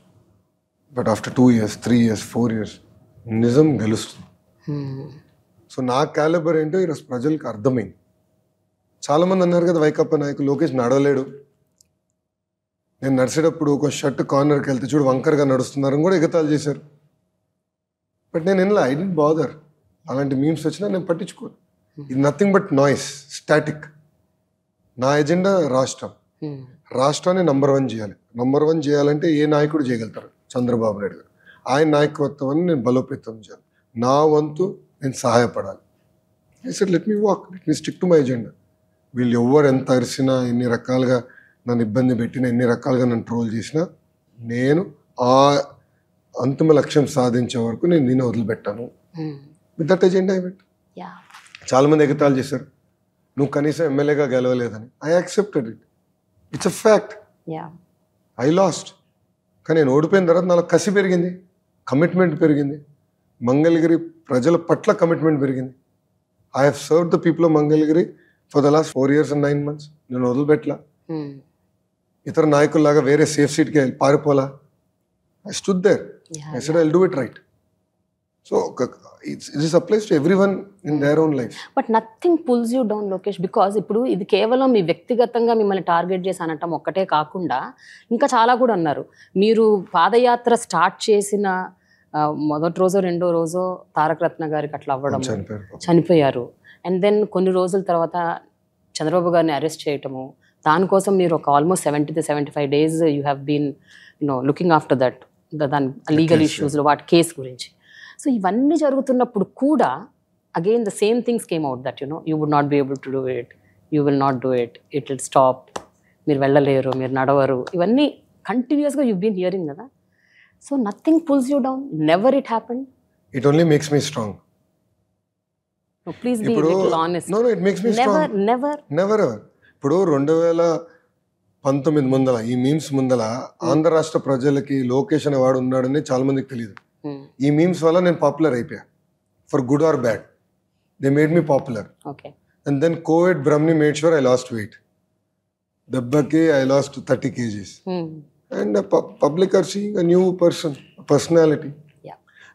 but after 2 years, 3 years, 4 years నిజం గెలుస్తుంది. సో నా క్యాలిబర్ ఏంటో ఈరోజు ప్రజలకు అర్థమైంది. చాలామంది అన్నారు కదా, వైకాపా నాయకులు లోకేష్ నడవలేడు, నేను నడిచేటప్పుడు ఒక షర్ట్ కార్నర్కి వెళ్తే చూడు వంకరగా నడుస్తున్నారని కూడా ఎగతాలు చేశారు. బట్ నేను ఐ డోంట్ బాదర్. అలాంటి మీమ్స్ వచ్చినా నేను పట్టించుకోను. ఇది నథింగ్ బట్ నాయిస్, స్టాటిక్. నా ఎజెండా రాష్ట్రాన్ని నంబర్ 1 చేయాలి. నంబర్ 1 చేయాలంటే ఏ నాయకుడు చేయగలుగుతారు? చంద్రబాబు నాయుడు గారు. ఆయన నాయకత్వాన్ని నేను బలోపేతం చేయాలి. నా వంతు నేను సహాయపడాలి. I said let me walk, let me stick to my agenda. వీళ్ళు ఎవరు ఎంత అరిసినా, ఎన్ని రకాలుగా నన్ను ఇబ్బంది పెట్టినా, ఎన్ని రకాలుగా నన్ను ట్రోల్ చేసినా, నేను ఆ అంతిమ లక్ష్యం సాధించే వరకు నేను దీన్ని వదిలిపెట్టాను. With that agenda I went. చాలామంది ఎగతాలు చేశారు, నువ్వు కనీసం ఎమ్మెల్యేగా గెలవలేదని. I accepted it. It's a fact. I lost. కానీ నేను ఓడిపోయిన తర్వాత నాకు కసి పెరిగింది, కమిట్మెంట్ పెరిగింది, మంగళగిరి ప్రజల పట్ల కమిట్మెంట్ పెరిగింది. I have served the people of Mangalagiri for the last 4 years and 9 months. నేను వదిలిపెట్టలా. ఇతర నాయకుల్లాగా వేరే సేఫ్ సీట్కి పారిపోలా. I stood there. I said I will do it right. So it applies to everyone in their own life. But nothing pulls you down Lokesh, because ఇప్పుడు ఇది కేవలం మీ వ్యక్తిగతంగా మిమ్మల్ని టార్గెట్ చేసి అనటం ఒక్కటే కాకుండా ఇంకా చాలా కూడా అన్నారు. మీరు పాదయాత్ర స్టార్ట్ చేసిన మొదటి రోజో 2వ రోజో తారక రత్న గారికి అట్లా అవ్వడం, చనిపోయారు. అండ్ దెన్ కొన్ని రోజుల తర్వాత చంద్రబాబు గారిని అరెస్ట్ చేయటము, దానికోసం మీరు ఒక almost 70 to 75 days you have been looking after that, దాని లీగల్ ఇష్యూస్లో వాటి కేసు గురించి. సో ఇవన్నీ జరుగుతున్నప్పుడు కూడా again the same things came out that you would not be able to do it, you will not do it, it will stop, మీరు వెళ్ళలేరు, మీరు నడవరు, ఇవన్నీ కంటిన్యూస్గా యూ బీన్ హియరింగ్ కదా. So nothing pulls you down, never it happen. It only makes me strong. Please be little honest. No it makes me strong. Never ever. ఇప్పుడు 2019 ముందల ఈ మీమ్స్ ముందల ఆంధ్ర రాష్ట్ర ప్రజలకి లోకేష్ అనే వాడు ఉన్నాడని చాలా మందికి తెలియదు. ఈ మీమ్స్ వల్ల నేను పాపులర్ అయిపోయా, for good or bad. They made me popular. And then covid Brahmani made sure I lost weight. దెబ్బకి I lost 30 kgs. And public are seeing a new personality.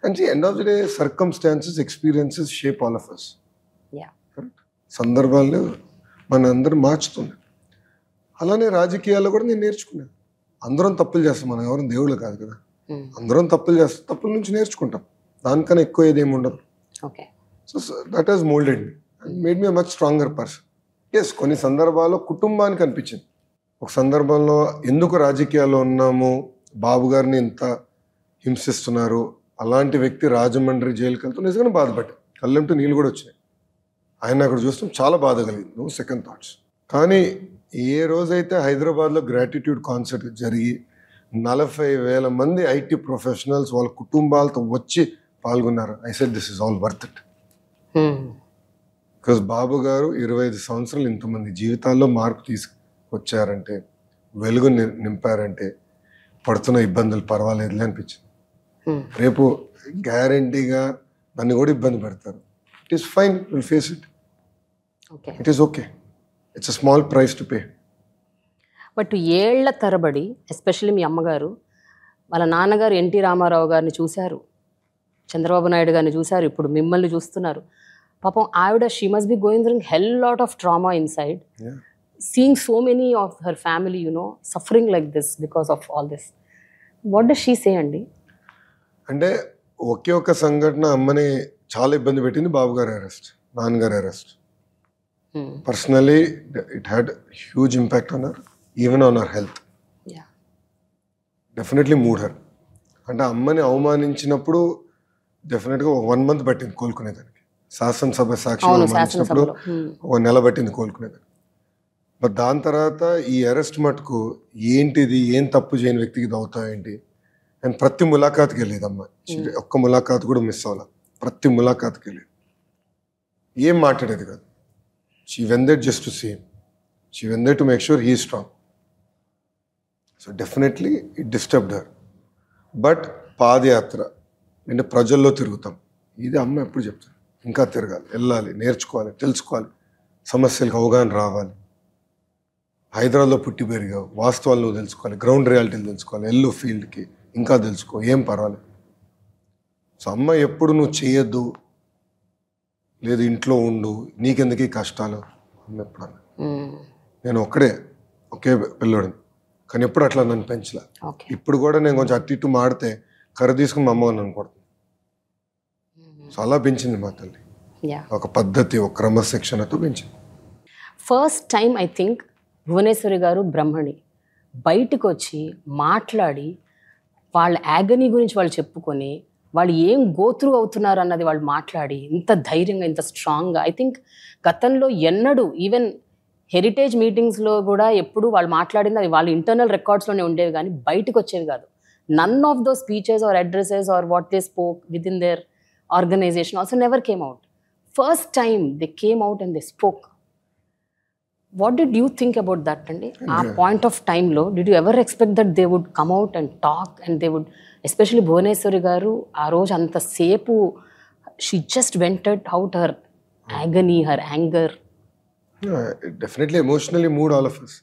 And see, end of the day, circumstances, experiences shape all of us. Correct? సందర్భాలు మన అందరు మార్చుతుంది. అలానే రాజకీయాల్లో కూడా నేను నేర్చుకున్నాను. అందరం తప్పులు చేస్తాం, మనం ఎవరు దేవుళ్ళు కాదు కదా. అందరం తప్పులు చేస్తాం, తప్పుల నుంచి నేర్చుకుంటాం. దానికన్నా ఎక్కువ ఏదేమి ఉండదు. So that has moulded me and made me a much stronger person. Yes, కొన్ని సందర్భాల్లో కుటుంబానికి అనిపించింది. ఒక సందర్భంలో ఎందుకు రాజకీయాల్లో ఉన్నాము, బాబు గారిని ఇంత హింసిస్తున్నారు, అలాంటి వ్యక్తి రాజమండ్రి జైలుకి వెళ్తూ నిజంగానే బాధపడ్డా. కళ్ళెంటూ నీళ్ళు కూడా వచ్చినాయి. ఆయన అక్కడ చూస్తాం చాలా బాధ కలిగింది, నో సెకండ్ థాట్స్. కానీ ఏ రోజైతే హైదరాబాద్లో గ్రాటిట్యూడ్ కాన్సర్ట్ జరిగి 40,000 మంది ఐటీ ప్రొఫెషనల్స్ వాళ్ళ కుటుంబాలతో వచ్చి పాల్గొన్నారు, I said this is all worth it. Because Babu garu 25 సంవత్సరాలు ఇంతమంది జీవితాల్లో మార్పు తీసుకొచ్చారంటే, వెలుగు నింపారంటే, పడుతున్న ఇబ్బందులు పర్వాలేదులే అనిపించింది. రేపు గ్యారంటీగా నన్ను కూడా ఇబ్బంది పెడతారు. It is fine, will face it. Okay. It is okay. It's a small price to pay. But ఏళ్ల తరబడి ఎస్పెషల్లీ మీ అమ్మగారు వాళ్ళ నాన్నగారు ఎన్టీ రామారావు గారిని చూశారు, చంద్రబాబు నాయుడు గారిని చూశారు, ఇప్పుడు మిమ్మల్ని చూస్తున్నారు. పాపం ఆవిడ she must be going through hell lot of trauma inside, seeing so many of her family, suffering like this because of all this. What does she say అండి? అంటే ఒకే ఒక సంఘటన అమ్మని చాలా ఇబ్బంది పెట్టింది, బాబు గారి అరెస్ట్, నాన్నగారి arrest. Personally it had huge impact on her, even on her health. Definitely mood her. అంటే అమ్మని అవమానించినప్పుడు డెఫినెట్గా 1 month పట్టింది కోలుకునేదానికి. శాసనసభ సాక్షిగా అవమానించినప్పుడు 1 నెల పట్టింది కోలుకునేదానికి. బట్ దాని తర్వాత ఈ అరెస్ట్ మటుకు ఏంటిది, ఏం తప్పు చేయని వ్యక్తికి ఇది అవుతా ఏంటి అండ్ ప్రతి ములాఖాత్కి వెళ్ళేది అమ్మ. ఒక్క ములాఖాత్ కూడా మిస్ అవ్వాలి, ప్రతి ములాఖాత్కి వెళ్ళేది. ఏం మాట్లాడేది కాదు. She wanted just to see him, she wanted to make sure he is strong. So definitely it disturbed her. But padayatra అంటే ప్రజల్లో తిరుగుతాం, ఇది అమ్మ ఎప్పుడు చెప్తారు. ఇంకా తిరగాలి, వెళ్ళాలి, నేర్చుకోవాలి, తెలుసుకోవాలి, సమస్యలకు అవగాహన రావాలి. హైదరాబాద్లో పుట్టి పెరిగావు, వాస్తవాలు నువ్వు తెలుసుకోవాలి, గ్రౌండ్ రియాలిటీలు తెలుసుకోవాలి, ఎల్లు ఫీల్డ్కి ఇంకా తెలుసుకో, ఏం పర్వాలేదు. సో అమ్మ ఎప్పుడు నువ్వు చేయొద్దు, లేదు ఇంట్లో ఉండు, నీకెందుకు ఈ కష్టాలు అమ్మ ఎప్పుడు అన్న. నేను ఒకే పిల్లోడిని, కానీ ఎప్పుడు అట్లా నన్ను పెంచలే. ఇప్పుడు కూడా నేను కొంచెం అటు ఇటు మాడితే కర్ర తీసుకుని మా అమ్మ నన్ను కొడుతుంది. సో అలా పెంచింది మా తల్లి, ఒక పద్ధతి, ఒక క్రమశిక్షణతో పెంచింది. First time I think Bhuvaneswari garu Brahmani బయటకు వచ్చి మాట్లాడి వాళ్ళ యాగనీ గురించి వాళ్ళు చెప్పుకొని వాళ్ళు ఏం గోత్రూ అవుతున్నారు అన్నది వాళ్ళు మాట్లాడి ఇంత ధైర్యంగా, ఇంత స్ట్రాంగ్గా, ఐ థింక్ గతంలో ఎన్నడూ ఈవెన్ హెరిటేజ్ మీటింగ్స్లో కూడా ఎప్పుడు వాళ్ళు మాట్లాడింది అది వాళ్ళ ఇంటర్నల్ రికార్డ్స్లోనే ఉండేవి కానీ బయటకు వచ్చేవి కాదు. None of those speeches or addresses or what they spoke with in their organisation also never came out. First time they came out and they spoke. What did you think about that అండి? ఆ point of టైంలో did you ever expect that they would come out and talk and they would, especially Bhuvaneswari garu ఆ రోజు అంతసేపు she just vented out her agony, her anger. Definitely emotionally mood all of us.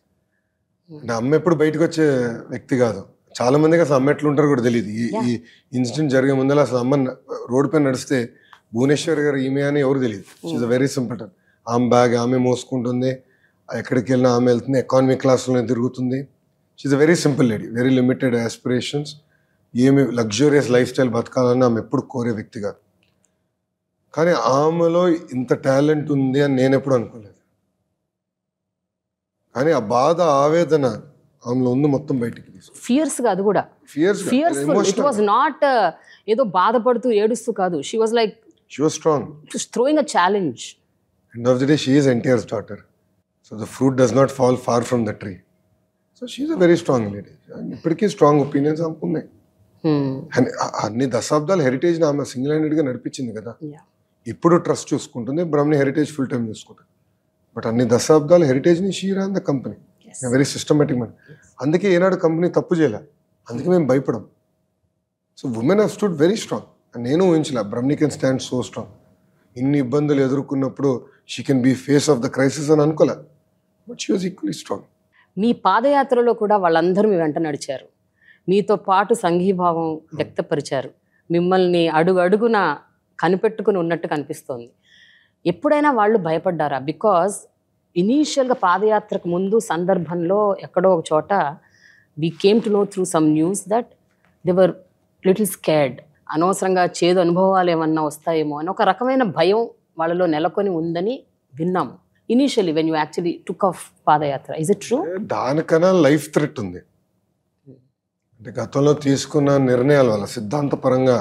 నా అమ్మ ఎప్పుడు బయటకు వచ్చే వ్యక్తి కాదు. చాలా మందికి అసలు అమ్మ ఎట్లా ఉంటారో కూడా తెలియదు. ఈ ఇన్సిడెంట్ జరిగే ముందర అసలు అమ్మ రోడ్డు పైన నడిస్తే భువనేశ్వరి గారు ఈమె అని ఎవరు తెలియదు. She's a very simple. ఆమె బ్యాగ్ ఆమె మోసుకుంటుంది, ఎక్కడికి వెళ్ళినా ఆమె వెళ్తుంది, ఎకానమీ క్లాస్లోనే తిరుగుతుంది. She's a very simple lady, very limited aspirations. ఏమి లగ్జూరియస్ లైఫ్ స్టైల్ బతకాలని ఆమె ఎప్పుడు కోరే వ్యక్తి కాదు. కానీ ఆమెలో ఇంత టాలెంట్ ఉంది అని నేను ఎప్పుడు అనుకోలేదు. కానీ ఆ బాధ, ఆవేదన ఆమెలో ఉంది మొత్తం బయటికి తీసుకు. ఫియర్స్గా అది కూడా ఫియర్స్ఫుల్. ఇట్ వాజ్ నాట్ ఏదో బాధపడుతూ ఏడుస్తూ కాదు. She was like she was strong, throwing a challenge. End of the day she is NTR's daughter. So the fruit does not fall far from the tree. So she is a very strong lady. ఇప్పటికీ strong opinions అనుకున్నాయి. అన్ని దశాబ్దాలు heritage ఆమె single హ్యాండెడ్గా నడిపించింది కదా. ఇప్పుడు trust చూసుకుంటుంది, Brahmani Heritage full time చూసుకుంటుంది. బట్ అన్ని దశాబ్దాలు హెరిటేజ్ని she ran the company, very systematic man. అందుకే ఏనాడు కంపెనీ తప్పు చేయలే, అందుకే మేము భయపడం. So women have stood very strong. నేను ఊహించలే బ్రహ్మని కెన్ స్టాండ్ సో స్ట్రాంగ్. ఇన్ని ఇబ్బందులు ఎదుర్కొన్నప్పుడు she can be face of the crisis అని అనుకోలే. But she was equally strong. మీ పాదయాత్రలో కూడా వాళ్ళందరూ మీ వెంట నడిచారు, మీతో పాటు సంఘీభావం వ్యక్తపరిచారు, మిమ్మల్ని అడుగు అడుగున కనిపెట్టుకుని ఉన్నట్టు కనిపిస్తోంది. ఎప్పుడైనా వాళ్ళు భయపడ్డారా? బికాజ్ ఇనీషియల్గా పాదయాత్రకు ముందు సందర్భంలో ఎక్కడో ఒక చోట we came to know through some news that they were little scared. అనవసరంగా చేదు అనుభవాలు ఏమన్నా వస్తాయేమో అని ఒక రకమైన భయం వాళ్ళలో నెలకొని ఉందని విన్నాము. Initially when you actually took off padayatra, is it true? దానికన్నా లైఫ్ థ్రెట్ ఉంది. అంటే గతంలో తీసుకున్న నిర్ణయాల వల్ల, సిద్ధాంతపరంగా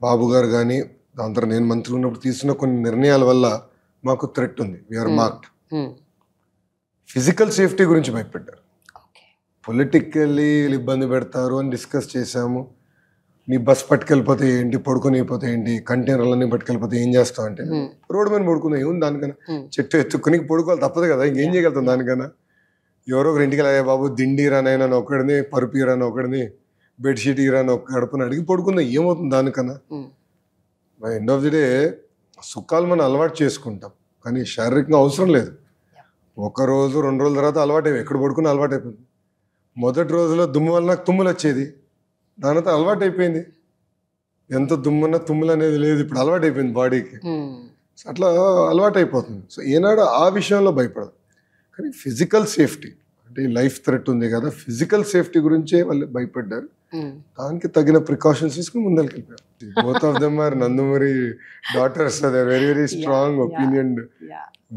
బాబు గారు కానీ దాని తర్వాత నేను మంత్రి ఉన్నప్పుడు తీసుకున్న కొన్ని నిర్ణయాల వల్ల మాకు థ్రెట్ ఉంది. We are marked. ఫిజికల్ సేఫ్టీ గురించి భయపడ్డారు. పొలిటికల్లీ ఇబ్బంది పెడతారు అని డిస్కస్ చేశాము. నీ బస్ పట్టుకెళ్ళిపోతే ఏంటి, పడుకొని అయిపోతే ఏంటి, కంటైనర్లన్నీ పట్టుకెళ్ళిపోతే ఏం చేస్తావు అంటే రోడ్డు మీద పడుకుందా, ఏముంది దానికన్నా, చెట్టు ఎత్తుకుని పడుకోవాలి తప్పదు కదా, ఇంకేం చేయగలుగుతాం దానికన్నా. ఎవరో ఒకరి ఇంటికి వెళ్ళా, బాబు దిండి రానైనా ఒకడిని, పరుపు రాని ఒకడిని, బెడ్షీట్ ఇరాని ఒక గడపని అడిగి పడుకుందా, ఏమవుతుంది దానికన్నా. By end of the day సుఖాలు మనం అలవాటు చేసుకుంటాం, కానీ శారీరకంగా అవసరం లేదు. ఒక రోజు 2 రోజుల తర్వాత అలవాటు ఎక్కడ పడుకుని అలవాటు అయిపోయింది. మొదటి రోజులో దుమ్ము వల్ల నాకు తుమ్ములు వచ్చేది, దాని తర్వాత అలవాటు అయిపోయింది. ఎంత దుమ్మున్నా తుమ్ములు అనేది లేదు, ఇప్పుడు అలవాటు అయిపోయింది బాడీకి. అట్లా అలవాటు అయిపోతుంది. సో ఏనాడు ఆ విషయంలో భయపడదు, కానీ ఫిజికల్ సేఫ్టీ అంటే లైఫ్ థ్రెట్ ఉంది కదా, ఫిజికల్ సేఫ్టీ గురించే వాళ్ళు భయపడ్డారు. దానికి తగిన ప్రికాషన్స్ తీసుకుని ముందరికి వెళ్ళిపోయారు. Both of them are Nandamuri daughters, they are very very strong opinion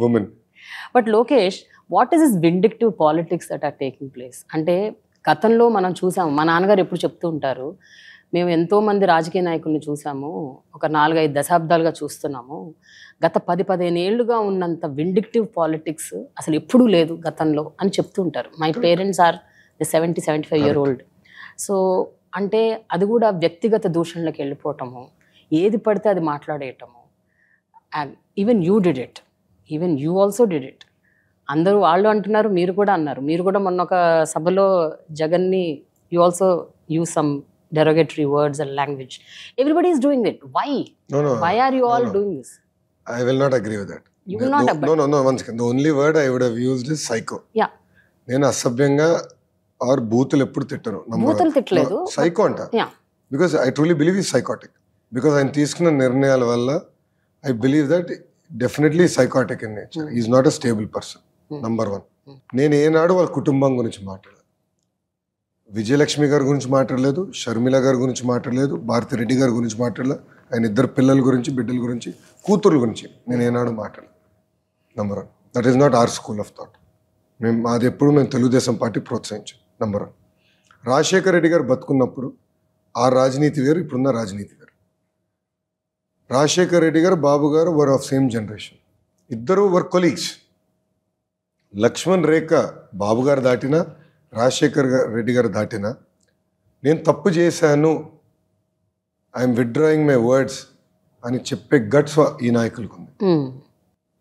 women. But Lokesh, what is this vindictive politics that are taking place? అంటే గతంలో మనం చూసాము, మా నాన్నగారు ఎప్పుడు చెప్తూ ఉంటారు, మేము ఎంతోమంది రాజకీయ నాయకుల్ని చూసాము, ఒక 4-5 దశాబ్దాలుగా చూస్తున్నాము, గత 10-15 ఏళ్ళుగా ఉన్నంత విండిక్టివ్ పాలిటిక్స్ అసలు ఎప్పుడూ లేదు గతంలో అని చెప్తూ ఉంటారు. My parents are 70-75 year old. So అంటే అది కూడా వ్యక్తిగత దూషణలకు వెళ్ళిపోవటము, ఏది పడితే అది మాట్లాడేయటము. And even you did it, even you also did it. అందరూ వాళ్ళు అంటున్నారు, మీరు కూడా అన్నారు. మీరు కూడా మొన్న ఒక సభలో జగన్ని you also use some derogatory words and language. Everybody is doing it. Why? No. Why are you all doing this? I will not agree with that. You will not agree. No. One second. The only word I would have used is psycho. Yeah. నేను అసభ్యంగా are బూతులు ఎప్పుడు తిట్టను. బూతులు తిట్టలేదు. Psycho అంట. Yeah. Because I truly believe he's psychotic. Because ఆయన తీసుకున్న నిర్ణయాల వల్ల I believe that definitely psychotic in nature. He's not a stable person. Number 1. నేను ఏనాడు వాళ్ళ కుటుంబం గురించి మాట్లాడలేదు. విజయలక్ష్మి గారి గురించి మాట్లాడలేదు, షర్మిల గారి గురించి మాట్లాడలేదు, భారతి రెడ్డి గారి గురించి మాట్లాడలేదు, ఆయన 2 పిల్లల గురించి, బిడ్డల గురించి, కూతుర్ల గురించి నేను ఏనాడు మాట్లాడలేదు. Number 1. That is not our school of thought. అది ఎప్పుడు మేము తెలుగుదేశం పార్టీ ప్రోత్సహించాం. నెంబర్ 1. రాజశేఖర రెడ్డి గారు బతుకున్నప్పుడు ఆ రాజనీతి వేరు, ఇప్పుడున్న రాజనీతి వేరు. రాజశేఖర రెడ్డి గారు, బాబు గారు వర్ ఆఫ్ సేమ్ జనరేషన్. ఇద్దరు వర్ కొలీగ్స్. లక్ష్మణ్ రేఖ బాబు గారు దాటినా, రాజశేఖర్ రెడ్డి గారు దాటినా, నేను తప్పు చేశాను, ఐఎమ్ విత్డ్రాయింగ్ మై వర్డ్స్ అని చెప్పే గట్స్ ఈ నాయకులకు ఉంది.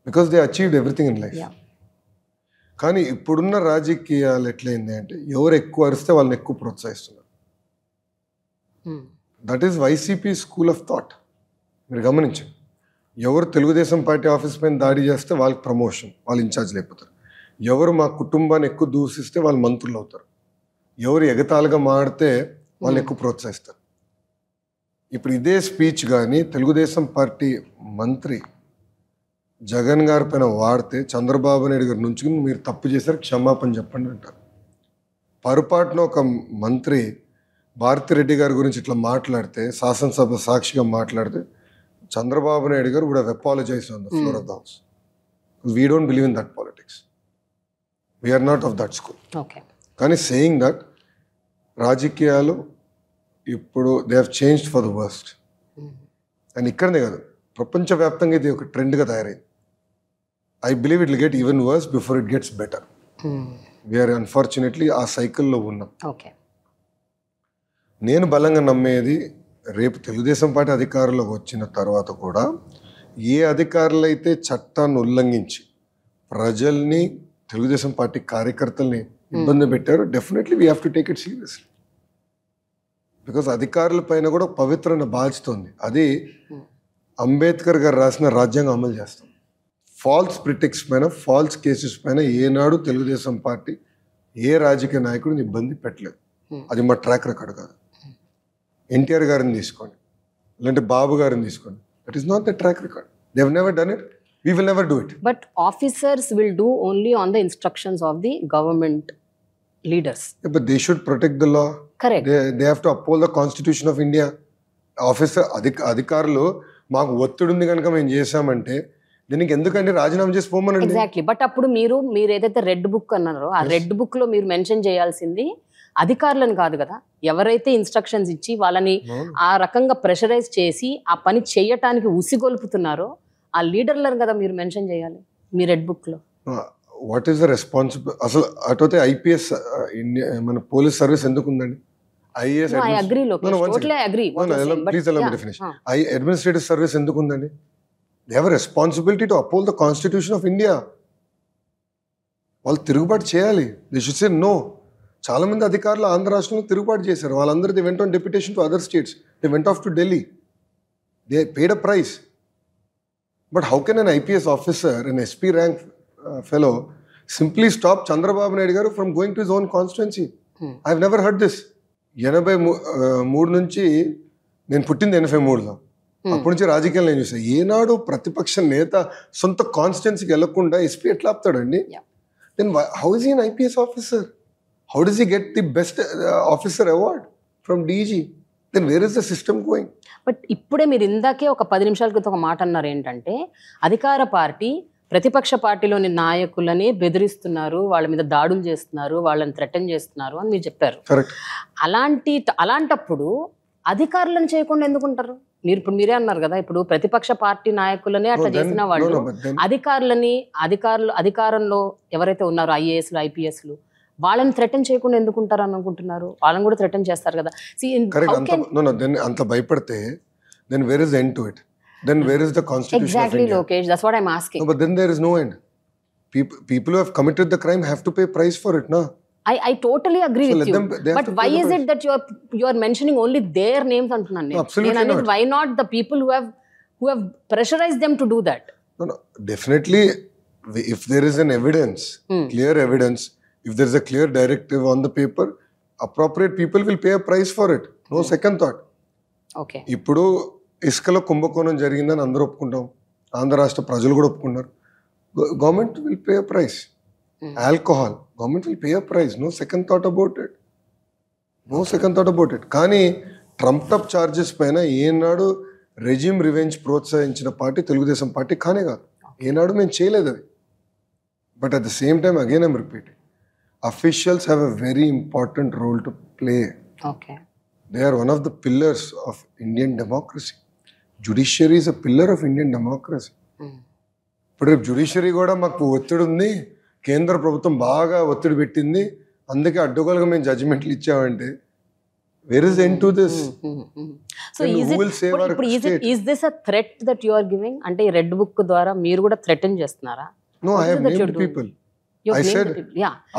Because they achieved everything in life. కానీ ఇప్పుడున్న రాజకీయాలు ఎట్లయింది అంటే ఎవరు ఎక్కువ అరిస్తే వాళ్ళని ఎక్కువ ప్రోత్సహిస్తున్నారు. That is YCP school of thought. మీరు గమనించండి, ఎవరు తెలుగుదేశం పార్టీ ఆఫీస్ పైన దాడి చేస్తే వాళ్ళకి ప్రమోషన్, వాళ్ళు ఇన్ఛార్జ్ లేకపోతారు. ఎవరు మా కుటుంబాన్ని ఎక్కువ దూషిస్తే వాళ్ళు మంత్రులు అవుతారు. ఎవరు ఎగతాళిగా మాడితే వాళ్ళు ఎక్కువ ప్రోత్సహిస్తారు. ఇప్పుడు ఇదే స్పీచ్ కానీ తెలుగుదేశం పార్టీ మంత్రి జగన్ గారి పైన వాడితే చంద్రబాబు నాయుడు గారు నుంచుకుని మీరు తప్పు చేశారు, క్షమాపణ చెప్పండి అంటారు. పొరపాటున ఒక మంత్రి భారతిరెడ్డి గారి గురించి ఇట్లా మాట్లాడితే, శాసనసభ సాక్షిగా మాట్లాడితే, Chandrababu Naidu garu would have apologised on the floor of the house. We don't believe in that politics. We are not of that school. కానీ సేయింగ్ దట్ రాజకీయాలు ఇప్పుడు they have changed for the worst. And ఇక్కడనే కాదు, ప్రపంచవ్యాప్తంగా ఇది ఒక ట్రెండ్గా తయారైంది. I believe it will get even worse before it gets better. We are unfortunately ఆ సైకిల్లో ఉన్నాం. నేను బలంగా నమ్మేది, రేపు తెలుగుదేశం పార్టీ అధికారంలోకి వచ్చిన తర్వాత కూడా ఏ అధికారులు అయితే చట్టాన్ని ఉల్లంఘించి ప్రజల్ని, తెలుగుదేశం పార్టీ కార్యకర్తల్ని ఇబ్బంది పెట్టారు, definitely we have to take it seriously. Because అధికారుల పైన కూడా పవిత్రమైన బాధ్యత ఉంది. అది అంబేద్కర్ గారు రాసిన రాజ్యాంగం అమలు చేస్తాం. ఫాల్స్ ప్రిటిక్స్ పైన, ఫాల్స్ కేసెస్ పైన ఏనాడు తెలుగుదేశం పార్టీ ఏ రాజకీయ నాయకుడిని ఇబ్బంది పెట్టలేదు. అది మా ట్రాక్ రికార్డ్ కాదు. ఎన్టీఆర్ గారిని తీసుకోండి, లేదంటే బాబు గారిని తీసుకోండి, that is not the track record. They have never done it. We will never do it. But officers will do only on the instructions of the government leaders. Yeah, but they should protect the law. Correct. They have to uphold the Constitution of India. Officer అధికారులు మాకు ఒత్తిడి ఉంది కనుక మేము చేసామంటే దీనికి ఎందుకంటే రాజీనామా చేసి పోమనండి. ఎగ్జాక్ట్లీ. బట్ అప్పుడు మీరు ఏదైతే రెడ్ బుక్ అన్నారో ఆ రెడ్ బుక్ లో మీరు మెన్షన్ చేయాల్సింది అధికారులను కాదు కదా. ఎవరైతే ఇన్స్ట్రక్షన్స్ ఇచ్చి వాళ్ళని ఆ రకంగా ప్రెషరైజ్ చేసి ఆ పని చేయటానికి ఉసిగొల్పుతున్నారో ఆ లీడర్లను కదా మీరు మెన్షన్ చేయాలి మీ రెడ్ బుక్ లో. What is the responsible? అసలు అటైతే ఐపీఎస్ మన పోలీస్ సర్వీస్ ఎందుకు ఉందండి? ఐఏఎస్ అడ్మినిస్ట్రేటివ్ సర్వీస్ ఎందుకు ఉందండి? They have responsibility to uphold the constitution of India. వాళ్ళు తిరుగుబాటు చేయాలి. They should say no. చాలా మంది అధికారులు ఆంధ్ర రాష్ట్రంలో తిరుగుబాటు చేశారు. వాళ్ళందరూ they went on deputation to other states. They went off to Delhi. They paid a price. But how can an IPS officer, an SP rank fellow, simply stop Chandrababu Naidu garu from going to his own constituency? I've never heard this. 83 నుంచి నేను పుట్టింది 83లో. అప్పటి నుంచి రాజకీయాలు నేను చూసాను. ఏనాడు ప్రతిపక్ష నేత సొంత కాన్స్టిట్యున్సీకి వెళ్లకుండా ఎస్పీ ఎట్లా ఆపుతాడండి? Then how is he an IPS officer? How does he get the best officer award from DG? Then where is the system going? But ఇప్పుడే మీరు ఇందాకే ఒక 10 నిమిషాల క్రితం ఒక మాట అన్నారు ఏంటంటే, అధికార పార్టీ ప్రతిపక్ష పార్టీలోని నాయకులని బెదిరిస్తున్నారు, వాళ్ళ మీద దాడులు చేస్తున్నారు, వాళ్ళని థ్రెటన్ చేస్తున్నారు అని మీరు చెప్పారు. అలాంటప్పుడు అధికారులను చేయకుండా ఎందుకుంటారు? మీరు ఇప్పుడు మీరే అన్నారు కదా, ఇప్పుడు ప్రతిపక్ష పార్టీ నాయకులనే అట్లా చేసిన వాళ్ళు అధికారంలో ఎవరైతే ఉన్నారో ఐఏఎస్లు ఐపీఎస్లు వాళ్ళని థ్రెటన్ చేయకుండా ఎందుకుంటారు అని అనుకుంటున్నారు? వాళ్ళని కూడా థ్రెటన్ చేస్తారు కదా. అంత భయపడితే then where is the end to it? Then where is the constitution exactly of India? Lokesh, that's what I'm asking. No, but then there is no end. People who have committed the crime have to pay price for it, na? I totally agree with you. But why is it that you are mentioning only their names antunnan? No, absolutely not. Why not the people who have pressurized them to do that? No, definitely if there is an evidence, clear evidence, if there is a clear directive on the paper, appropriate people will pay a price for it. No second thought. Okay. ఇప్పుడు ఇసుకలో కుంభకోణం జరిగిందని అందరూ ఒప్పుకుంటాం, ఆంధ్ర రాష్ట్ర ప్రజలు కూడా ఒప్పుకున్నారు. Government will pay a price. Alcohol government will pay a price. No second thought about it. No second thought about it. కానీ ట్రంప్డ్ అప్ ఛార్జెస్ పైన ఏనాడు రెజ్యూమ్ రివెంజ్ ప్రోత్సహించిన పార్టీ తెలుగుదేశం పార్టీ కానే కాదు. ఏనాడు మేము చేయలేదు అది. But at the same time again I'm repeating, officials have a very important role to play. Okay. They are one of the pillars of Indian democracy. Judiciary is a pillar of Indian democracy. ఇప్పుడు రేపు judiciary కూడా మాకు ఒత్తిడి ఉంది, కేంద్ర ప్రభుత్వం బాగా ఒత్తిడి పెట్టింది, అందుకే అడ్డుగోలుగా మేము జడ్జిమెంట్లు ఇచ్చామంటే where is the end to this? So is this a threat that you are giving? అంటే ఈ రెడ్ బుక్ ద్వారా మీరు కూడా థ్రెటన్ చేస్తున్నారా? No, I have named people. I said,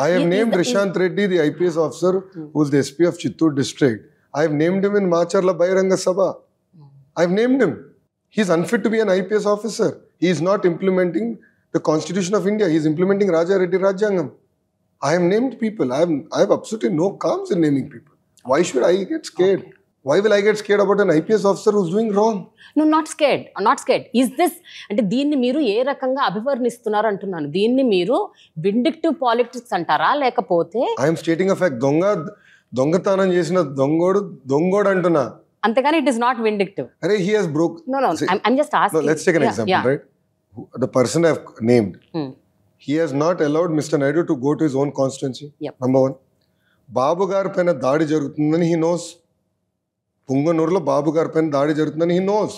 I have named Rishant Reddy, the IPS officer who is the SP of Chittoor district. I have named him in Macharla Bahiranga Sabha. I have named him. He is unfit to be an IPS officer. He is not implementing the Constitution of India. He is implementing Raja Reddy Rajyangam. I have named people. I have absolutely no qualms in naming people. Why should I get scared? Okay. Why will I get scared about an IPS officer who's doing wrong? No, not scared. Not scared. Is this, అంటే దీన్ని మీరు ఏ రకంగా అభివర్ణిస్తున్నారు అంటున్నాను. దీన్ని మీరు vindictive politics అంటారా, లేకపోతే I am stating a fact. దొంగతనం చేసిన దొంగోడు అంటున్నా. అంతేగాని it is not vindictive. Arey, he has broke. No, I'm just asking. No, let's take an example, right? The person I have named, he has not allowed Mr. Naidu to go to his own constituency. Yep. Number one. బాబు గారి పైన దాడి జరుగుతుందని he knows. పుంగనూరులో బాబు గారి పైన దాడి జరుగుతుందని he knows.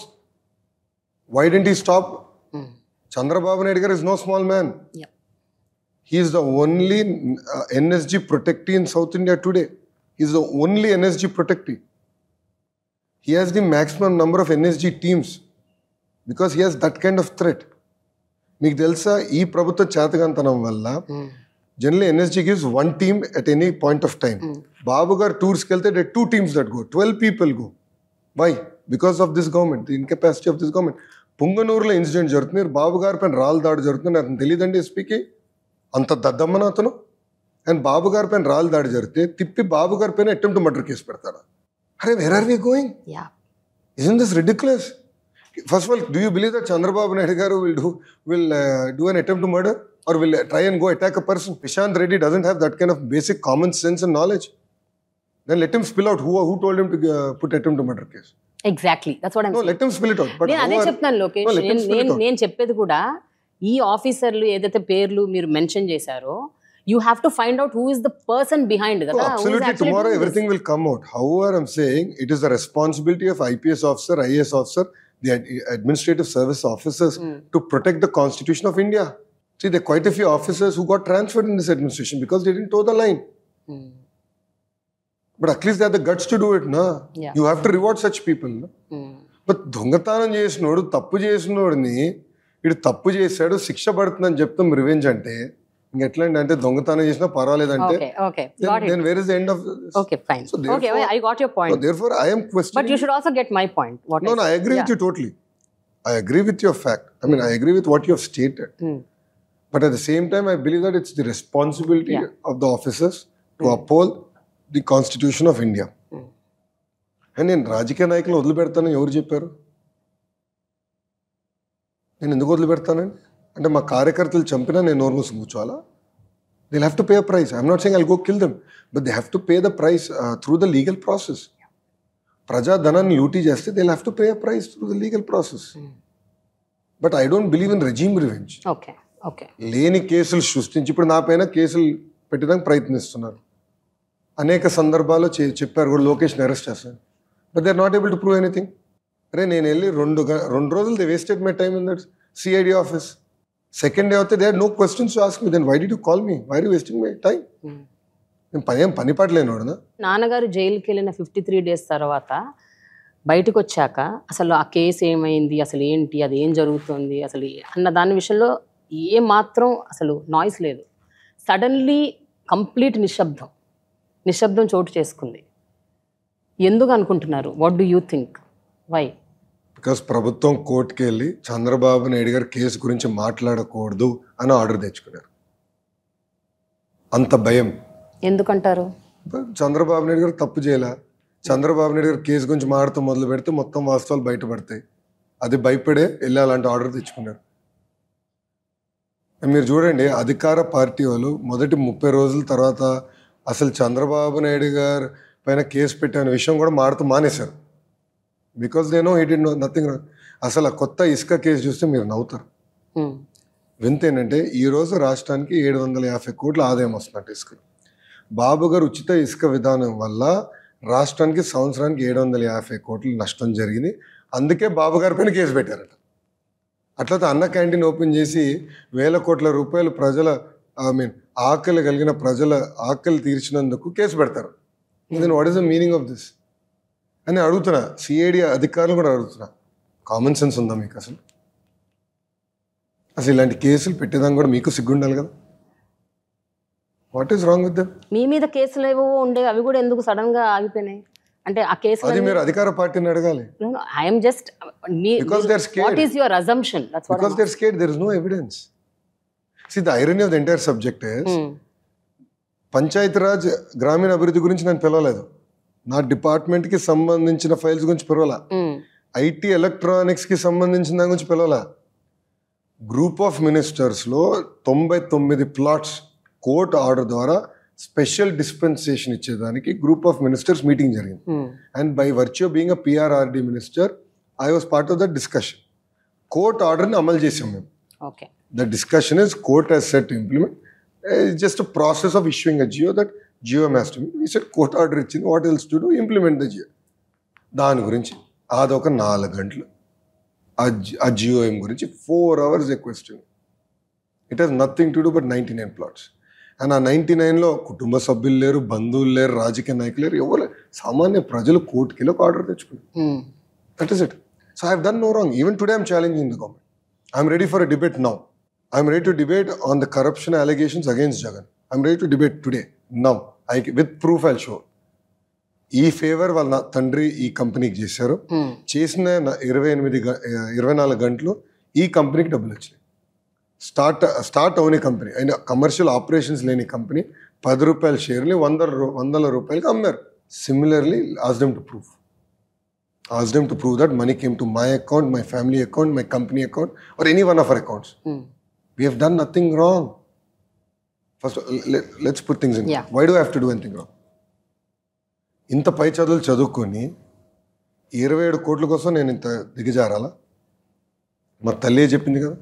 Why didn't he stop? Chandrababu Naidu garu is no small man. Yep. He is the only NSG protectee in South India today. He is the only NSG protectee. He has the maximum number of NSG teams because he has that kind of threat. మీకు తెలుసా, ఈ ప్రభుత్వ చేతకంతనం వల్ల generally NSG gives one team at any point of time. Babu gar tours kelte, there are 2 teams that go. 12 people go. Why? Because of this government, the incapacity of this government. Punganurlo incident jarutundi, Babu gar pain raal daadu jarutundi, atanu telidandi SPకి అంత దద్దమ్మన అతను. And బాబు గారి పైన రాళ్ళు దాడి జరిగితే తిప్పి బాబు గారి పైన అటెంప్ట్ మర్డర్ కేసు పెడతాడా? అరే, where are we going? Isn't this ridiculous? First of all, do you believe that Chandrababu Naidu garu will do an attempt to murder or will try and go attack a person? Rishant Reddy doesn't have that kind of basic common sense and knowledge. Then let him spill out who told him to put attempt to murder case. Exactly, that's what I'm saying. Let him spill it out. But నేను అదే చెప్తాను లోకేష్. నేను చెప్పేది కూడా ఈ ఆఫీసర్లు ఏదైతే పేర్లు మీరు మెన్షన్ చేశారో, you have to find out who is the person behind it. No, absolutely. Tomorrow everything will come out. However, I'm saying it is the responsibility of IPS officer, IAS officer, the administrative service officers to protect the Constitution of India. See, there are quite a few officers who got transferred in this administration because they didn't toe the line. But at least they have the guts to do it, na? Yeah. You have to reward such people, na? But దొంగతనం చేసినోడు, తప్పు చేసినోడిని ఇటు తప్పు చేశాడు, శిక్ష పడుతుందని చెప్తాం revenge అంటే ఇంకెట్లా అంటే దొంగతనం చేసినా పర్వాలేదంటే Okay, okay. Got it. then where is the end of this? Okay, fine. So Okay, therefore- I got your point. So therefore I am questioning. But you should also get my point. What No, I I agree with you totally. I agree with your fact. I mean, I agree with what you have stated. But at the same time, I believe that it's the responsibility of the officers to uphold the Constitution of India. And నేను రాజకీయ నాయకులను వదిలిపెడతానని ఎవరు చెప్పారు? నేను ఎందుకు వదిలిపెడతానండి? అంటే మా కార్యకర్తలు చంపినా నేను నోరు మూసి కూర్చోవాలా? They'll have to pay a price. I'm not saying I'll go kill them, but they have to pay the price through the legal process. ప్రజాధనాన్ని లూటీ చేస్తే they'll have to pay a price through the legal process. But I don't believe in regime revenge. Okay, okay. లేని కేసులు సృష్టించి ఇప్పుడు నా పైన కేసులు పెట్టడానికి ప్రయత్నిస్తున్నారు. అనేక సందర్భాల్లో చెప్పారు కూడా లోకేష్ని అరెస్ట్ చేస్తాను. But they are not able to prove anything. అరే నేను వెళ్ళి 2 రోజులు they wasted my time in that CID office. Second day అవుతే they had no questions to ask me. Then why did you call me? Why are you wasting my time? నేను పని పాటలేనోడనా? నాన్నగారు జైలుకి వెళ్ళిన 53 days తర్వాత బయటకు వచ్చాక అసలు ఆ కేసు ఏమైంది, అసలు ఏంటి, అది ఏం జరుగుతుంది అసలు అన్న దాని విషయంలో ఏ మాత్రం అసలు నాయిస్ లేదు. సడన్లీ కంప్లీట్ నిశ్శబ్దం చోటు చేసుకుంది. ఎందుకు అనుకుంటున్నారు? What do you think? Why? Because ప్రభుత్వం కోర్టుకి వెళ్ళి చంద్రబాబు నాయుడు గారు కేసు గురించి మాట్లాడకూడదు అని ఆర్డర్ తెచ్చుకున్నారు. అంత భయం ఎందుకంటారు? చంద్రబాబు నాయుడు గారు తప్పు చేయాల, చంద్రబాబు నాయుడు గారు కేసు గురించి మాడుతూ మొదలు పెడితే మొత్తం వాస్తవాలు బయటపడతాయి, అది భయపడే వెళ్ళి అలాంటి ఆర్డర్ తెచ్చుకున్నారు. మీరు చూడండి, అధికార పార్టీ వాళ్ళు మొదటి 30 రోజుల తర్వాత అసలు చంద్రబాబు నాయుడు గారు పైన కేసు పెట్టిన విషయం కూడా మానేశారు. Because they know he did nothing wrong. అసలు ఆ కొత్త ఇసుక కేసు చూస్తే మీరు నవ్వుతారు. వింత ఏంటంటే ఈరోజు రాష్ట్రానికి 750 కోట్ల ఆదాయం వస్తున్నట్టు ఇసుక. బాబు గారు ఉచిత ఇసుక విధానం వల్ల రాష్ట్రానికి సంవత్సరానికి 750 కోట్ల నష్టం జరిగింది. అందుకే బాబు గారి పైన కేసు పెట్టారట. అట్లయితే అన్న క్యాంటీన్ ఓపెన్ చేసి 1000 కోట్ల రూపాయలు ప్రజల ఆకలి కలిగిన ప్రజల ఆకలి తీర్చినందుకు కేసు పెడతారు. Then what is the meaning of this అని అడుగుతున్నా. సిఐడి అధికారులు కూడా అడుగుతున్నా, కామన్ సెన్స్ ఉందా మీకు? అసలు ఇలాంటి కేసులు పెట్టేదాన్ని కూడా మీకు సిగ్గుండాలి కదా. What is wrong with them? మీ మీద కేసులు ఏవో ఉండే, అవి కూడా ఎందుకు సడన్ గా ఆగిపోయినాయి? అంటే ఆ కేసులు అది మీరు అధికార పార్టీని అడగాలి. I'm just what is your assumption? Because they're scared, there is no evidence. See, the irony of the entire subject is, Panchayati Raj గ్రామీణ అభివృద్ధి గురించి నేను పిలవలేదు, నా డిపార్ట్మెంట్కి సంబంధించిన ఫైల్స్ గురించి పిలవాలా, ఐటీ ఎలక్ట్రానిక్స్కి సంబంధించిన దాని గురించి పిలవాలా. గ్రూప్ ఆఫ్ మినిస్టర్స్లో 99 ప్లాట్స్ కోర్టు ఆర్డర్ ద్వారా స్పెషల్ డిస్పెన్సేషన్ ఇచ్చేదానికి గ్రూప్ ఆఫ్ మినిస్టర్స్ మీటింగ్ జరిగింది. And by virtue being a PRRD minister I was part of that discussion. Court ఆర్డర్ని అమలు చేసాం మేము. The discussion is court has set to implement. It's just a process of issuing a GO that GO has to be. We said court order ఇచ్చింది, what else to do? Implement the GO. దాని గురించి అదొక 4 గంటలు ఆ GOM గురించి 4 hours a question. It has nothing to do but 99 plots. And ఆ 99లో కుటుంబ సభ్యులు లేరు, బంధువులు లేరు, రాజకీయ నాయకులు లేరు, ఎవరు సామాన్య ప్రజలు కోర్టుకి వెళ్ళి ఒక ఆర్డర్ తెచ్చుకున్నారు. That is it. So I have done no wrong. Even today I'm challenging the government. I'm ready for a debate now. I'm ready to debate on the corruption allegations against Jagan. I'm ready to debate today, now. With proof I'll show. ఈ favour వాళ్ళ తండ్రి ఈ కంపెనీకి చేశారు. చేసిన 24 గంటలు ఈ కంపెనీకి డబ్బులు వచ్చినాయి. స్టార్ట్ అవని కంపెనీ అయినా కమర్షియల్ ఆపరేషన్స్ లేని కంపెనీ 10 రూపాయల షేర్ని 100 రూపాయలకి అమ్మారు. Similarly ask them to prove. Ask them to prove that money came to my account, my family account, my company account, or any one of our accounts. We have done nothing wrong. First, let's put things in. Why do I have to do anything wrong? ఇంత పై చదువులు చదువుకొని 27 కోట్ల కోసం నేను ఇంత దిగజారాలా? మా తల్లి చెప్పింది కదా.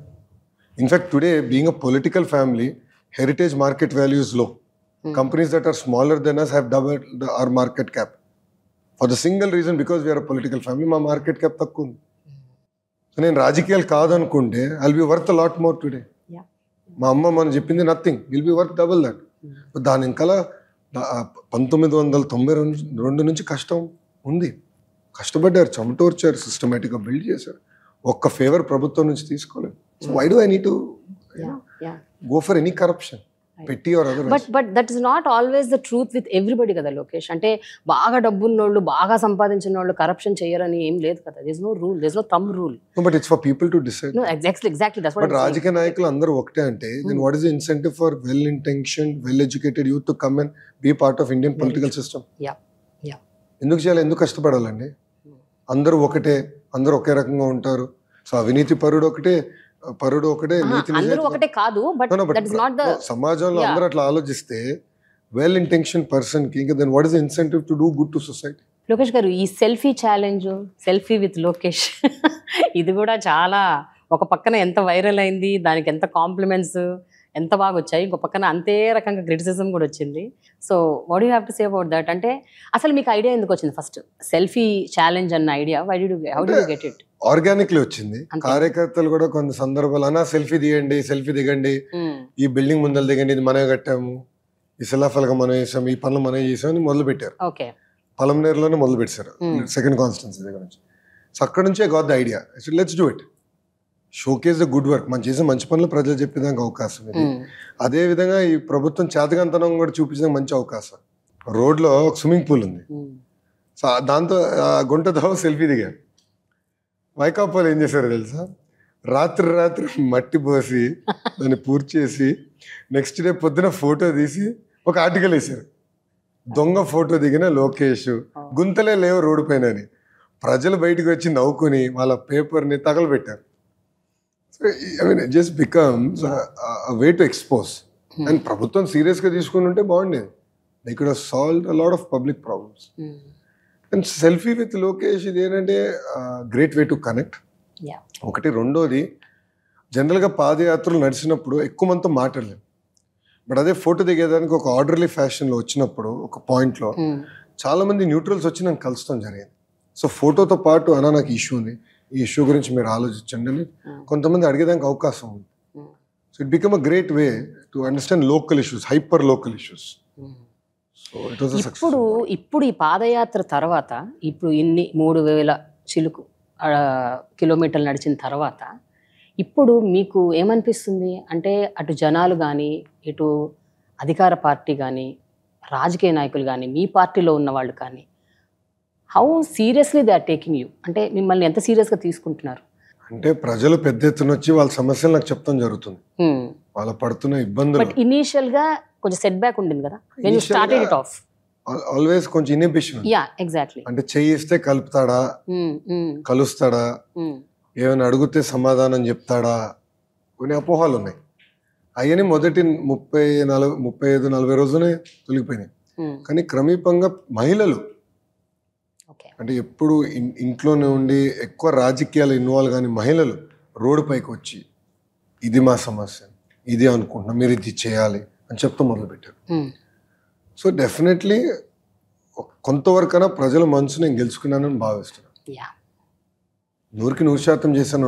In fact today being a political family, Heritage market values లో companies that are smaller than us have doubled our market cap. For the single reason, because we are a political family, మా మార్కెట్ క్యాప్ తక్కువ ఉంది. So నేను రాజకీయాలు కాదనుకుంటే I'll be worth a lot more today. మా అమ్మ మనం చెప్పింది nothing, will be worth double that. దాని ఇంకా 1992 నుంచి కష్టం ఉంది. కష్టపడ్డారు, చెమటోర్చారు, సిస్టమేటిక్గా బిల్డ్ చేశారు. ఒక్క ఫేవర్ ప్రభుత్వం నుంచి తీసుకోలేదు. So why do I need to go for any corruption? Petty or otherwise. But that is not always the truth with everybody కదా లోకేష్. అంటే బాగా డబ్బున్నోళ్ళు బాగా సంపాదించిన వాళ్ళు కరప్షన్ చేయరని ఏం లేదు కదా. This no rule, this no thumb rule. But it's for people to decide. No, exactly that's what but రాజకీయ నాయకులు అందరూ ఒకటే అంటే then what is the incentive for well intention well educated youth to come and be part of Indian political system? Yeah. ఎందుకు చేయాలి, ఎందుకు కష్టపడాలండి? అందరూ ఒకటే, అందరూ ఒకే రకంగా ఉంటారు. సో అవినీతి పరుడు ఒకటే, నీతి అందరూ ఒకటే కాదు, but that is not the సమాజంలో అందరూ అట్లా ఆలోచిస్తే వెల్ ఇంటెన్షన్ పర్సన్ కి ఇంకా then what is the incentive to do good to society? Lokesh garu, ఈ selfie challenge, selfie with Lokesh ఇది కూడా చాలా ఒక పక్కన ఎంత వైరల్ అయింది, దానికి ఎంత కాంప్లిమెంట్స్ ఎంత బాగా వచ్చాయి, ఇంకో పక్కన అంతే రకంగా క్రిటిసిజం కూడా వచ్చింది. So what you have to say about that? అంటే అసలు మీకు ఐడియా ఎందుకు వచ్చింది ఫస్ట్ సెల్ఫీ ఛాలెంజ్ అన్న idea? How did you get it? Organically వచ్చింది. కార్యకర్తలు కూడా కొన్ని సందర్భాలు అన్నా సెల్ఫీ దిగండి, సెల్ఫీ దిగండి, ఈ బిల్డింగ్ ముందర దిగండి, ఇది మనమే కట్టాము, ఈ శిలాఫలక మనం వేసాము, ఈ పనులు మనం చేసామని మొదలు పెట్టారు. ఓకే, పలంనేరులోనే మొదలు పెట్టారు, సెకండ్ కాన్స్టిట్యున్సీ దగ్గర నుంచి. సో అక్కడ నుంచే got the idea, let's do it, showcase the good work, మనం చేసే మంచి పనులు ప్రజలు చెప్పేదానికి అవకాశం ఇది. అదే విధంగా ఈ ప్రభుత్వం చేతకంతనం కూడా చూపించడానికి మంచి అవకాశం. రోడ్లో ఒక స్విమ్మింగ్ పూల్ ఉంది, సో దాంతో గుంట దావ సెల్ఫీ దిగారు. వైకాపాలు ఏం చేశారో తెలుసా? రాత్రి మట్టి పోసి దాన్ని పూర్తి చేసి నెక్స్ట్ డే పొద్దున ఫోటో తీసి ఒక ఆర్టికల్ వేశారు, దొంగ ఫోటో దిగిన లోకేష్, గుంతలే లేవు రోడ్డు పైన అని. ప్రజలు బయటకు వచ్చి నవ్వుకుని వాళ్ళ పేపర్ని తగలబెట్టారు. So I mean it just becomes way to expose. And ప్రభుత్వం సీరియస్గా తీసుకుని ఉంటే బాగుండేది. They could have solved a lot of public problems. And selfie with Lokesh ఇది ఏంటంటే గ్రేట్ వే టు కనెక్ట్. ఒకటి. రెండోది, జనరల్గా పాదయాత్రలు నడిచినప్పుడు ఎక్కువ మందితో మాట్లాడలేము, బట్ అదే ఫోటో దిగేదానికి ఒక ఆర్డర్లీ ఫ్యాషన్లో వచ్చినప్పుడు ఒక పాయింట్లో చాలామంది న్యూట్రల్స్ వచ్చి నన్ను కలుస్తాం జరిగింది. సో ఫోటోతో పాటు అన్నా నాకు ఇష్యూ ఉంది, ఈ ఇష్యూ గురించి మీరు ఆలోచించండి అని కొంతమంది అడిగేదానికి అవకాశం ఉంది. So it become a great way to understand local issues, hyper local issues. So it was a success. ఇప్పుడు ఈ పాదయాత్ర తర్వాత, ఇప్పుడు ఇన్ని 3000 చిలుకు కిలోమీటర్లు నడిచిన తర్వాత ఇప్పుడు మీకు ఏమనిపిస్తుంది? అంటే అటు జనాలు కానీ, ఇటు అధికార పార్టీ కానీ, రాజకీయ నాయకులు కానీ, మీ పార్టీలో ఉన్న వాళ్ళు కానీ, how seriously they are taking you? అంటే మిమ్మల్ని ఎంత సీరియస్గా తీసుకుంటున్నారు? అంటే ప్రజలు పెద్ద ఎత్తున వచ్చి వాళ్ళ సమస్యలు నాకు చెప్తాం జరుగుతుంది, వాళ్ళ పడుతున్న ఇబ్బందులు. బట్ ఇనీషియల్గా కొంచెం సెట్ బ్యాక్ ఉండింది కదా when you started it off? Always కొంచెం ఇన్హిబిషన్. Yeah, exactly. అంటే చేయిస్తే కలుపుతాడా, కలుస్తాడా, ఏమైనా అడిగితే సమాధానం చెప్తాడా, కొన్ని అపోహాలు ఉన్నాయి. అవన్నీ మొదటి 35-40 రోజునే తొలగిపోయినాయి. కానీ క్రమేపంగా మహిళలు అంటే ఎప్పుడు ఇంట్లోనే ఉండి ఎక్కువ రాజకీయాలు ఇన్వాల్వ్ కానీ మహిళలు రోడ్డు పైకి వచ్చి ఇది మా సమస్య, ఇది అనుకుంటున్నాం, మీరు ఇది చేయాలి అని చెప్తూ మొదలుపెట్టారు. సో డెఫినెట్లీ కొంతవరకైనా ప్రజల మనసు నేను గెలుచుకున్నానని భావిస్తున్నాను. 100% చేశాను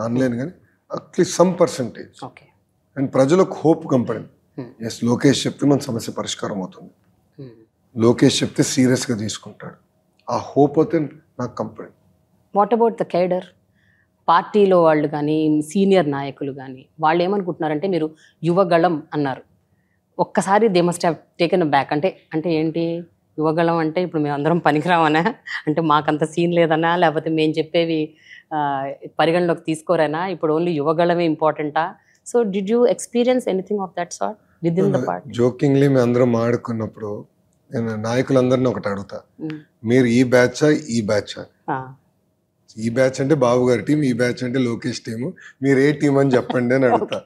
అనలేను, కానీ అట్లీస్ట్ సమ్ పర్సంటేజ్. అండ్ ప్రజలకు హోప్ కంపడింది. ఎస్, లోకేష్ చెప్తే మన సమస్య పరిష్కారం అవుతుంది, లోకేష్ చెప్తే సీరియస్గా తీసుకుంటాడు, ఆ హోప్ అయితే నాకు కంపడింది. What about the cadre? పార్టీలో వాళ్ళు కానీ, సీనియర్ నాయకులు కానీ, వాళ్ళు ఏమనుకుంటున్నారంటే మీరు యువగళం అన్నారు, ఒక్కసారి they must have taken back. అంటే ఏంటి యువగళం అంటే ఇప్పుడు మేము అందరం పనికిరామనా, అంటే మాకంత సీన్ లేదనా, లేకపోతే మేము చెప్పేవి పరిగణలోకి తీసుకోరేనా, ఇప్పుడు ఓన్లీ యువగళమే ఇంపార్టెంటా? So did you experience anything of that sort with in the party? జోకింగ్లీ మేము అందరం ఆడుకున్నప్పుడు నేను నాయకులందరినీ ఒకటి అడుగుతా, మీరు ఈ బ్యాచా ఈ బ్యాచా? ఈ బ్యాచ్ అంటే బాబు గారి టీం, ఈ బ్యాచ్ అంటే లోకేష్ టీము, మీరు ఏ టీం అని చెప్పండి అని అడుగుతా.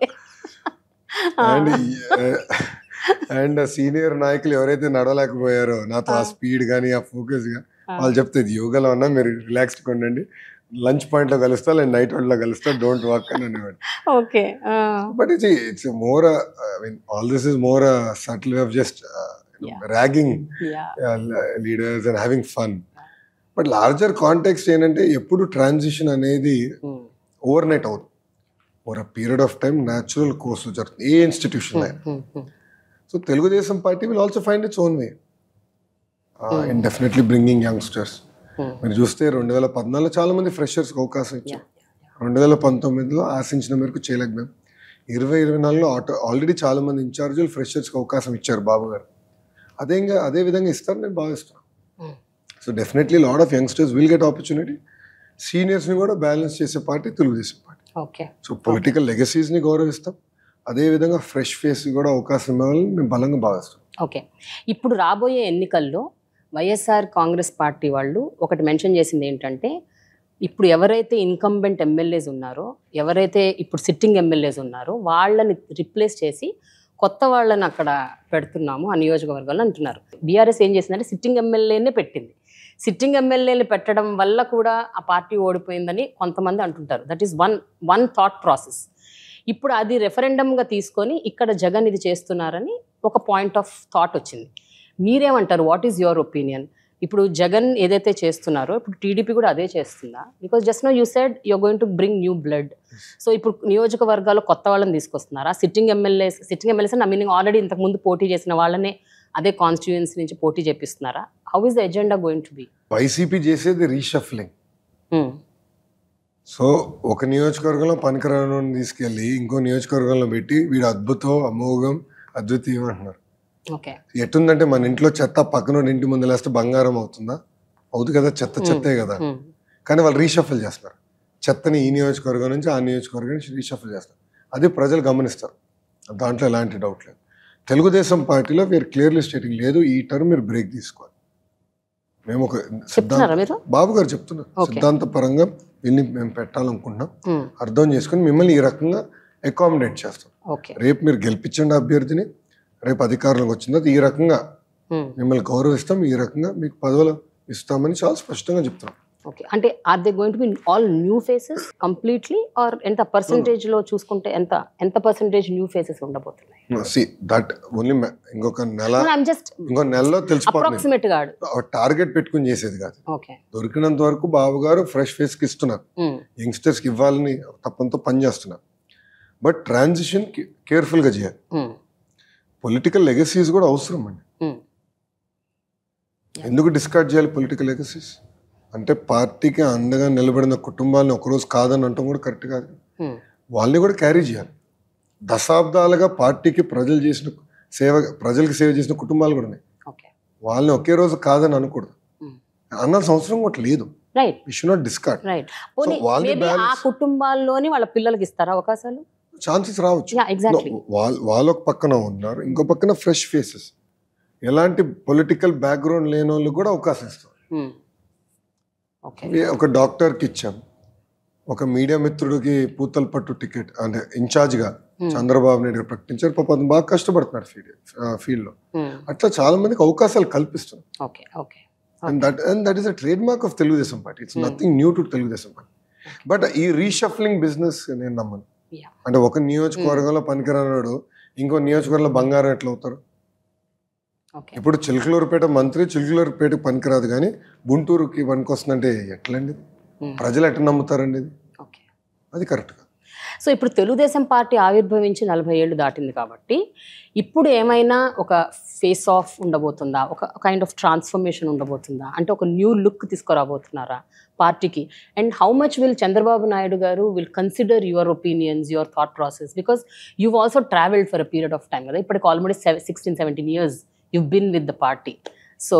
అండ్ సీనియర్ నాయకులు ఎవరైతే నడవలేకపోయారో నాతో ఆ స్పీడ్ కానీ ఆ ఫోకస్ గా, వాళ్ళు చెప్తే యువగలో ఉన్నా మీరు రిలాక్స్డ్గా ఉండండి, లంచ్ పాయింట్ లో కలుస్తా లేదా నైట్ అవుట్ లో కలుస్తా, డోంట్ వాక్ అని అనేవాడు. But it's more all this is more subtle way of just ragging leaders and having fun. But larger context ఏంటంటే ఎప్పుడు ట్రాన్సిషన్ అనేది ఓవర్ నైట్ అవుతుంది, over a period of time natural course జరుగుతుంది ఏ institution అయినా. So Telugu Desam party will also find its own way in definitely bringing youngsters. మీరు చూస్తే 2014 చాలా మంది ఫ్రెషర్స్కి అవకాశం ఇచ్చారు, 2019లో ఆశించిన మేరకు చేయలేకపోయాం. 2024లో ఆల్రెడీ చాలా మంది ఇన్ఛార్జీలు ఫ్రెషర్స్కి అవకాశం ఇచ్చారు బాబు గారు. అదే విధంగా ఇస్తారు నేను భావిస్తున్నాను. So definitely lot of youngsters will get opportunity. సీనియర్స్ని కూడా బ్యాలెన్స్ చేసే party Telugu Desam party. Okay. So political లెగసీస్ని గౌరవిస్తాం, అదేవిధంగా ఫ్రెష్ ఫేస్ కూడా అవకాశం ఇవ్వాలని మేము బలంగా భావిస్తాం. ఓకే. ఇప్పుడు రాబోయే ఎన్నికల్లో వైఎస్ఆర్ కాంగ్రెస్ పార్టీ వాళ్ళు ఒకటి మెన్షన్ చేసింది ఏంటంటే, ఇప్పుడు ఎవరైతే ఇన్కంబెంట్ ఎమ్మెల్యేస్ ఉన్నారో, ఎవరైతే ఇప్పుడు సిట్టింగ్ ఎమ్మెల్యేస్ ఉన్నారో వాళ్ళని రిప్లేస్ చేసి కొత్త వాళ్ళని అక్కడ పెడుతున్నాము ఆ నియోజకవర్గాల్లో అంటున్నారు. బీఆర్ఎస్ ఏం చేసిందంటే సిట్టింగ్ ఎమ్మెల్యేనే పెట్టింది. సిట్టింగ్ ఎమ్మెల్యేని పెట్టడం వల్ల కూడా ఆ పార్టీ ఓడిపోయిందని కొంతమంది అంటుంటారు. That is one thought process. ఇప్పుడు అది రెఫరెండంగా తీసుకొని ఇక్కడ జగన్ ఇది చేస్తున్నారని ఒక పాయింట్ ఆఫ్ థాట్ వచ్చింది. మీరేమంటారు? What is your opinion? ఇప్పుడు జగన్ ఏదైతే చేస్తున్నారో ఇప్పుడు టీడీపీ కూడా అదే చేస్తుందా? Because just now you said you're going to bring new blood. So ఇప్పుడు నియోజకవర్గాల్లో కొత్త వాళ్ళని తీసుకొస్తున్నారా? సిట్టింగ్ ఎమ్మెల్యేస్ నా మీనింగ్ ఆల్రెడీ ఇంతకుముందు పోటీ చేసిన వాళ్ళనే అదే కాన్స్టిట్యుయెన్సీ నుంచి పోటీ చేపిస్తున్నారా? How is the agenda going to be? YCP చేసేది రీషఫ్లింగ్. సో ఒక నియోజకవర్గంలో పనికిరాని తీసుకెళ్ళి ఇంకో నియోజకవర్గంలో పెట్టి వీడు అద్భుతం, అమోఘం, అద్వితీయం అంటున్నారు. ఓకే. ఎట్టుందంటే మన ఇంట్లో చెత్త పక్కన ఇంటి ముందు లేస్తే బంగారం అవుతుందా? అవుతుంది కదా, చెత్తే కదా. కానీ వాళ్ళు రీషఫల్ చేస్తారు. చెత్తని ఈ నియోజకవర్గం నుంచి ఆ నియోజకవర్గం నుంచి రీషఫల్ చేస్తారు. అది ప్రజలు గమనిస్తారు, దాంట్లో ఎలాంటి డౌట్ లేదు. తెలుగుదేశం పార్టీలో వీరు క్లియర్లీ స్టేటింగ్ లేదు, ఈ టర్మ్ మీరు బ్రేక్ తీసుకోవాలి. మేము ఒక బాబు గారు చెప్తున్నారు, సిద్ధాంతపరంగా వీళ్ళని మేము పెట్టాలనుకుంటున్నాం, అర్థం చేసుకుని మిమ్మల్ని ఈ రకంగా అకామిడేట్ చేస్తాం. రేపు మీరు గెలిపించండి అభ్యర్థిని, రేపు అధికారంలోకి వచ్చిన తర్వాత ఈ రకంగా మిమ్మల్ని గౌరవిస్తాం, ఈ రకంగా మీకు పదవులు ఇస్తామని చాలా స్పష్టంగా చెప్తున్నాం. ఓకే. అంటే are they going to be all new faces completely, or ఎంత పర్సెంటేజ్ లో చూసుకుంటే ఎంత పర్సెంటేజ్ న్యూ ఫేసెస్ ఉండబోతున్నాయి? See that only ఇంకొక నెలలో అప్రాక్సిమేట్ గా టార్గెట్ పెట్టుకుని చేసేది కాదు. ఓకే. దొరికినంత వరకు బాబు గారు ఫ్రెష్ ఫేస్ కి ఇస్తున్నారు, యంగ్స్టర్స్ కి ఇవ్వాలని తప్పంతో పని చేస్తున్నారు. బట్ ట్రాన్సిషన్ కేర్ఫుల్ గా చేయాలి. పొలిటికల్ లెగసీస్ కూడా అవసరం అండి. ఎందుకు డిస్కార్డ్ చేయాలి పొలిటికల్ లెగసీస్? అంటే పార్టీకి అండగా నిలబడిన కుటుంబాలను ఒకరోజు కాదని అంటాం కూడా కరెక్ట్ కాదు. వాళ్ళని కూడా క్యారీ చేయాలి. దశాబ్దాలుగా పార్టీకి ప్రజలకి సేవ చేసిన కుటుంబాలు కూడా ఉన్నాయి. వాళ్ళని ఒకే రోజు కాదని అనకూడదు, అనాల్సిన అవసరం కూడా లేదు. కుటుంబాల్లోని వాళ్ళ పిల్లలకి ఇస్తారా అవకాశాలు? ఛాన్సెస్ రావచ్చు. వాళ్ళ ఒక పక్కన ఉన్నారు, ఇంకో పక్కన ఫ్రెష్ ఫేసెస్, ఎలాంటి పొలిటికల్ బ్యాక్గ్రౌండ్ లేని వాళ్ళు కూడా అవకాశం ఇస్తారు. ఒక డాక్టర్కి ఇచ్చాం, ఒక మీడియా మిత్రుడికి పూతలపట్టు టికెట్ అంటే ఇన్ఛార్జ్గా చంద్రబాబు నాయుడు గారు ప్రకటించారు. పాప బాగా కష్టపడుతున్నారు ఫీల్డ్లో. అట్లా చాలా మందికి అవకాశాలు కల్పిస్తున్నారు. That is a trade mark of Telugu Desam party. It's nothing new to Telugu Desam party. But ఈ రీషఫ్లింగ్ బిజినెస్ నేను నమ్మను. అంటే ఒక నియోజకవర్గంలో పనికిరానాడు ఇంకో నియోజకవర్గంలో బంగారం ఎట్లా అవుతారు? ఇప్పుడు చిలకలూరుపేట మంత్రి చిలకలూరుపేట పనికిరాదు, కానీ గుంటూరుకి పనికొస్తుందంటే ఎట్లండి? ప్రజలు ఎట్లా నమ్ముతారండి? అది కరెక్ట్ కాదు. సో ఇప్పుడు తెలుగుదేశం పార్టీ ఆవిర్భవించి 40 ఏళ్ళు దాటింది కాబట్టి ఇప్పుడు ఏమైనా ఒక ఫేస్ ఆఫ్ ఉండబోతుందా? ఒక కైండ్ ఆఫ్ ట్రాన్స్ఫర్మేషన్ ఉండబోతుందా? అంటే ఒక న్యూ లుక్ తీసుకురాబోతున్నారా పార్టీకి? And how much will Chandrababu Naidu garu will consider your opinions, your thought process? Because you've also traveled for a period of time కదా, ఇప్పటికి almost 16-17 years you've been with the party. So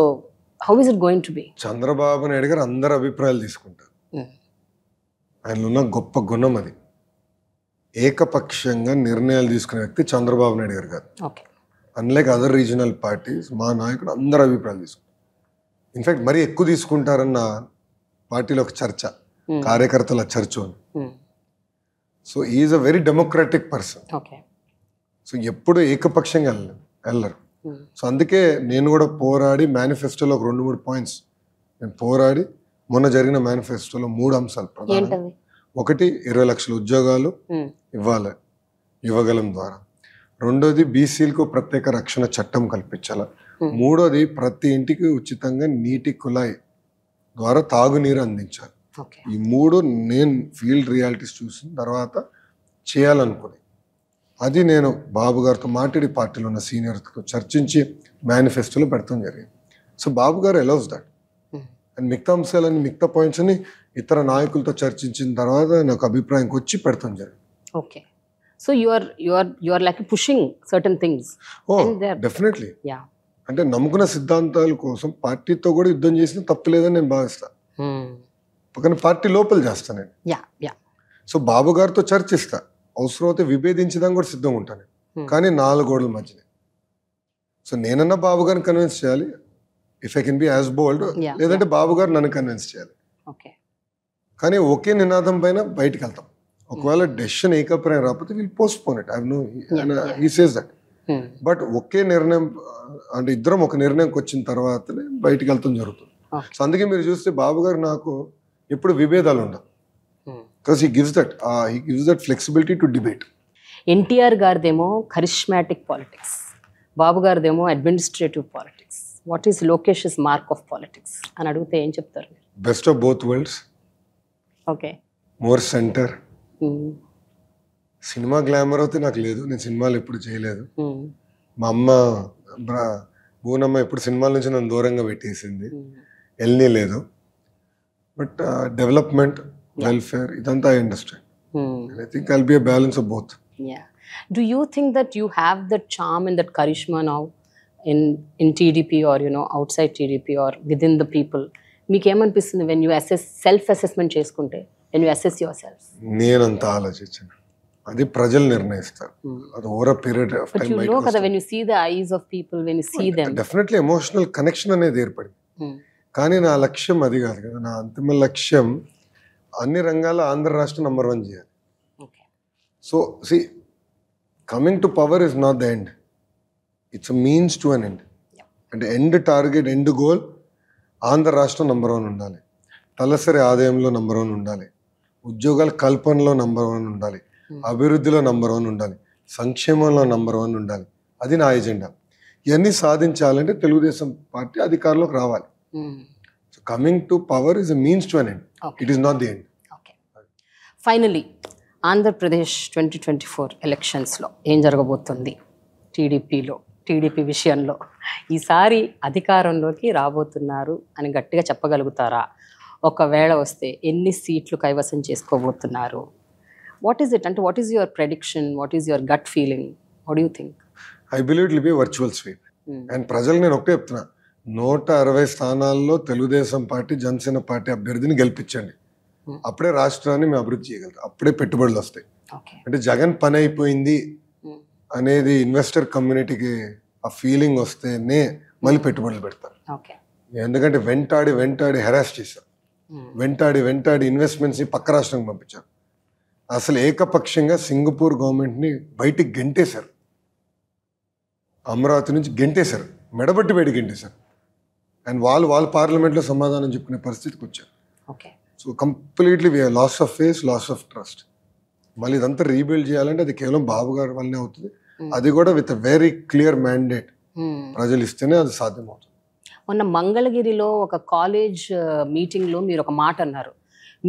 how is it going to be? Chandrababu Naidu గారు అందరి అభిప్రాయాలు తీసుకుంటారు. ఆయనలో ఉన్న గొప్ప గుణం అది. ఏకపక్షంగా నిర్ణయాలు తీసుకునే వ్యక్తి చంద్రబాబు నాయుడు గారు కాదు. అన్లైక్ అదర్ రీజనల్ పార్టీస్, మా నాయకుడు అందరు అభిప్రాయాలు తీసుకుంటారు. ఇన్ఫాక్ట్ మరీ ఎక్కువ తీసుకుంటారన్న పార్టీలో ఒక చర్చ, కార్యకర్తల చర్చ. So is a very democratic person. So ఎప్పుడు ఏకపక్షంగా వెళ్ళరు. సో అందుకే నేను కూడా పోరాడి మేనిఫెస్టోలో ఒక 2-3 పాయింట్స్ నేను పోరాడి మొన్న జరిగిన మేనిఫెస్టోలో 3 అంశాలు ప్రధానం. ఒకటి 20 లక్షల ఉద్యోగాలు ఇవ్వాలి యువగలం ద్వారా. రెండోది బీసీలకు ప్రత్యేక రక్షణ చట్టం కల్పించాలి. మూడోది ప్రతి ఇంటికి ఉచితంగా నీటి కుళాయి ద్వారా తాగునీరు అందించాలి. ఈ 3 నేను ఫీల్డ్ రియాలిటీస్ చూసిన తర్వాత చేయాలనుకుని అది నేను బాబు గారితో మాట్లాడి పార్టీలో ఉన్న సీనియర్స్తో చర్చించి మేనిఫెస్టోలో పెడతాం జరిగింది. సో బాబు గారు అలౌస్ దట్. అండ్ మిగతా అంశాలని మిగతా పాయింట్స్ని ఇతర నాయకులతో చర్చించిన తర్వాత నాకు అభిప్రాయంకి వచ్చి పెడతాం జరిగింది. Okay. So you are like pushing certain things. Definitely. Yeah. అంటే నమ్ముకున్న సిద్ధాంతాల కోసం పార్టీతో కూడా యుద్ధం చేసిన తప్పు లేదని నేను భావిస్తాను. కానీ పార్టీ లోపల చేస్తాను నేను. Yeah yeah. సో బాబు గారితో చర్చిస్తా, అవసరమైతే విభేదించడానికి కూడా సిద్ధంగా ఉంటాను, కానీ 4 గోడల మధ్యనే. సో నేనన్నా బాబు గారిని కన్విన్స్ చేయాలి, if I can be as bold, లేదంటే బాబు గారు నన్ను కన్విన్స్ చేయాలి. కానీ ఒకే నినాదం పైన బయటికి వెళ్తాం. ఒకవేళ డెసిషన్ ఏకప్రాయం రాకపోతే we'll postpone it. I know he says that. But ఒకే నిర్ణయం అంటే ఇద్దరం ఒక నిర్ణయంకి వచ్చిన తర్వాతనే బయటికి వెళ్తాం జరుగుతుంది. సో అందుకే మీరు చూస్తే బాబు గారు నాకు ఎప్పుడు విభేదాలు ఉండవు. Because he gives that flexibility to debate. NTR గారిదేమో కరిష్మాటిక్ పాలిటిక్స్, బాబు గారిదేమో administrative politics. What is Lokesh mark of politics అని అడిగితే ఏం చెప్తారు? Best of both worlds. Okay. More centre. Cinema glamour అయితే నాకు లేదు, నేను సినిమాలు ఎప్పుడు చేయలేదు. మా అమ్మ బూనమ్మ ఎప్పుడు సినిమాల నుంచి నన్ను దూరంగా పెట్టేసింది, వెళ్ళనే లేదు. బట్ డెవలప్మెంట్, వెల్ఫేర్ ఇదంతా I understand. I think I'll be a balance of both. Do you think that you have that charm and that charisma now in TDP or outside TDP or within the people? మీకు ఏమనిపిస్తుంది when you self assessment చేసుకుంటే, when you assess yourself? నేనంత ఆలోచించాను, అది ప్రజలు నిర్ణయిస్తారు. అది over period of time but you know కదా, when you see the eyes of people, when you see them, definitely emotional connection అనేది ఏర్పడింది. కానీ నా లక్ష్యం అది కాదు కదా. నా అంతిమ లక్ష్యం అన్ని రంగాల ఆంధ్ర రాష్ట్రం నంబర్ 1 చేయాలి. So see, coming to power is not the end, it's a means to an end. అంటే end target, end goal Andhra రాష్ట్రం నంబర్ 1 ఉండాలి, తలసరి ఆదాయంలో నంబర్ 1 ఉండాలి, ఉద్యోగాల కల్పనలో నంబర్ 1 ఉండాలి, అభివృద్ధిలో నంబర్ 1 ఉండాలి, సంక్షేమంలో నంబర్ 1 ఉండాలి. అది నా ఎజెండా. ఇవన్నీ సాధించాలంటే తెలుగుదేశం పార్టీ అధికారంలోకి రావాలి. So coming to power is a means to an end, it is not the end. Finally Andhra Pradesh 2024 ఎలక్షన్స్లో ఏం జరగబోతుంది టీడీపీలో, టీడీపీ విషయంలో? ఈసారి అధికారంలోకి రాబోతున్నారు అని గట్టిగా చెప్పగలుగుతారా? ఒకవేళ వస్తే ఎన్ని సీట్లు కైవసం చేసుకోబోతున్నారు? What is it? అంటే what is your prediction? What is your gut feeling? What do you think? I believe it will be virtual sweep. And ప్రజలు నేను ఒకటే చెప్తున్నా, 160 స్థానాల్లో తెలుగుదేశం పార్టీ, జనసేన పార్టీ అభ్యర్థిని గెలిపించండి. అప్పుడే రాష్ట్రాన్ని మేము అభివృద్ధి చేయగలుగుతాం, అప్పుడే పెట్టుబడులు వస్తాయి. అంటే జగన్ పని అయిపోయింది అనేది ఇన్వెస్టర్ కమ్యూనిటీకి ఆ ఫీలింగ్ వస్తేనే మళ్ళీ పెట్టుబడులు పెడతారు. ఎందుకంటే వెంటాడి హెరాస్ చేశారు, వెంటాడి ఇన్వెస్ట్మెంట్స్ని పక్క రాష్ట్రానికి పంపించారు. అసలు ఏకపక్షంగా సింగపూర్ గవర్నమెంట్ని బయటికి గెంటేశారు, అమరావతి నుంచి గెంటేశారు, మెడబట్టి బయట గెంటేశారు. అండ్ వాళ్ళు పార్లమెంట్లో సమాధానం చెప్పుకునే పరిస్థితికి వచ్చారు. So completely loss of face, loss of trust. మళ్ళీ ఇదంతా రీబిల్డ్ చేయాలంటే అది కేవలం బాబు గారి వల్లనే అవుతుంది. అది కూడా విత్ వెరీ క్లియర్ మ్యాండేట్ ప్రజలు ఇస్తేనే అది సాధ్యమవుతుంది. మొన్న మంగళగిరిలో ఒక కాలేజ్ మీటింగ్లో మీరు ఒక మాట అన్నారు,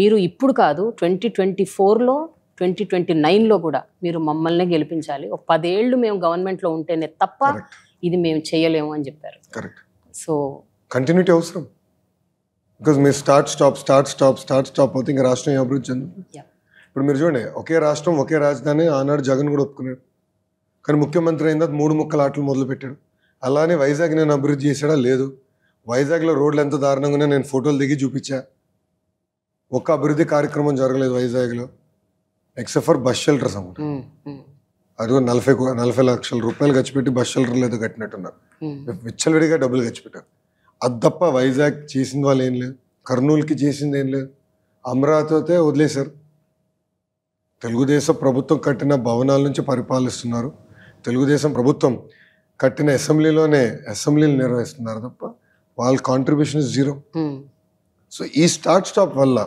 మీరు ఇప్పుడు కాదు 2024లో 2029లో కూడా మీరు మమ్మల్ని గెలిపించాలి, ఒక 10 ఏళ్ళు మేము గవర్నమెంట్లో ఉంటేనే తప్ప ఇది మేము చేయలేము అని చెప్పారు. కరెక్ట్. సో కంటిన్యూటీ అవసరం. బికాజ్ మీరు స్టార్ట్ అవుతే ఇంకా రాష్ట్రం అభివృద్ధి చెందుతుంది. ఇప్పుడు మీరు చూడండి, ఒకే రాష్ట్రం ఒకే రాజధాని ఆనాడు జగన్ కూడా ఒప్పుకున్నాడు. కానీ ముఖ్యమంత్రి అయిన తర్వాత 3 ముక్కల ఆటలు మొదలు పెట్టాడు. అలానే వైజాగ్ నేను అభివృద్ధి చేసాడా? లేదు. వైజాగ్లో రోడ్లు ఎంత దారుణంగా నేను ఫోటోలు దిగి చూపించా. ఒక్క అభివృద్ధి కార్యక్రమం జరగలేదు వైజాగ్లో, ఎక్సెప్ట్ ఫర్ బస్ షెల్టర్స్ అన్నమాట. అది 40 లక్షల రూపాయలు ఖర్చు పెట్టి బస్ షెల్టర్లు ఏదో కట్టినట్టున్నారు, విచ్చలవిడిగా డబ్బులు ఖర్చు పెట్టారు. అది తప్ప వైజాగ్ చేసింది వాళ్ళు ఏం లేదు, కర్నూలుకి చేసింది ఏం లేదు, అమరావతి అయితే వదిలేశారు. తెలుగుదేశం ప్రభుత్వం కట్టిన భవనాల నుంచి పరిపాలిస్తున్నారు, తెలుగుదేశం ప్రభుత్వం కట్టిన అసెంబ్లీలు నిర్వహిస్తున్నారు తప్ప వాళ్ళ కాంట్రిబ్యూషన్ ఇస్ 0. సో ఈ స్టాప్ వల్ల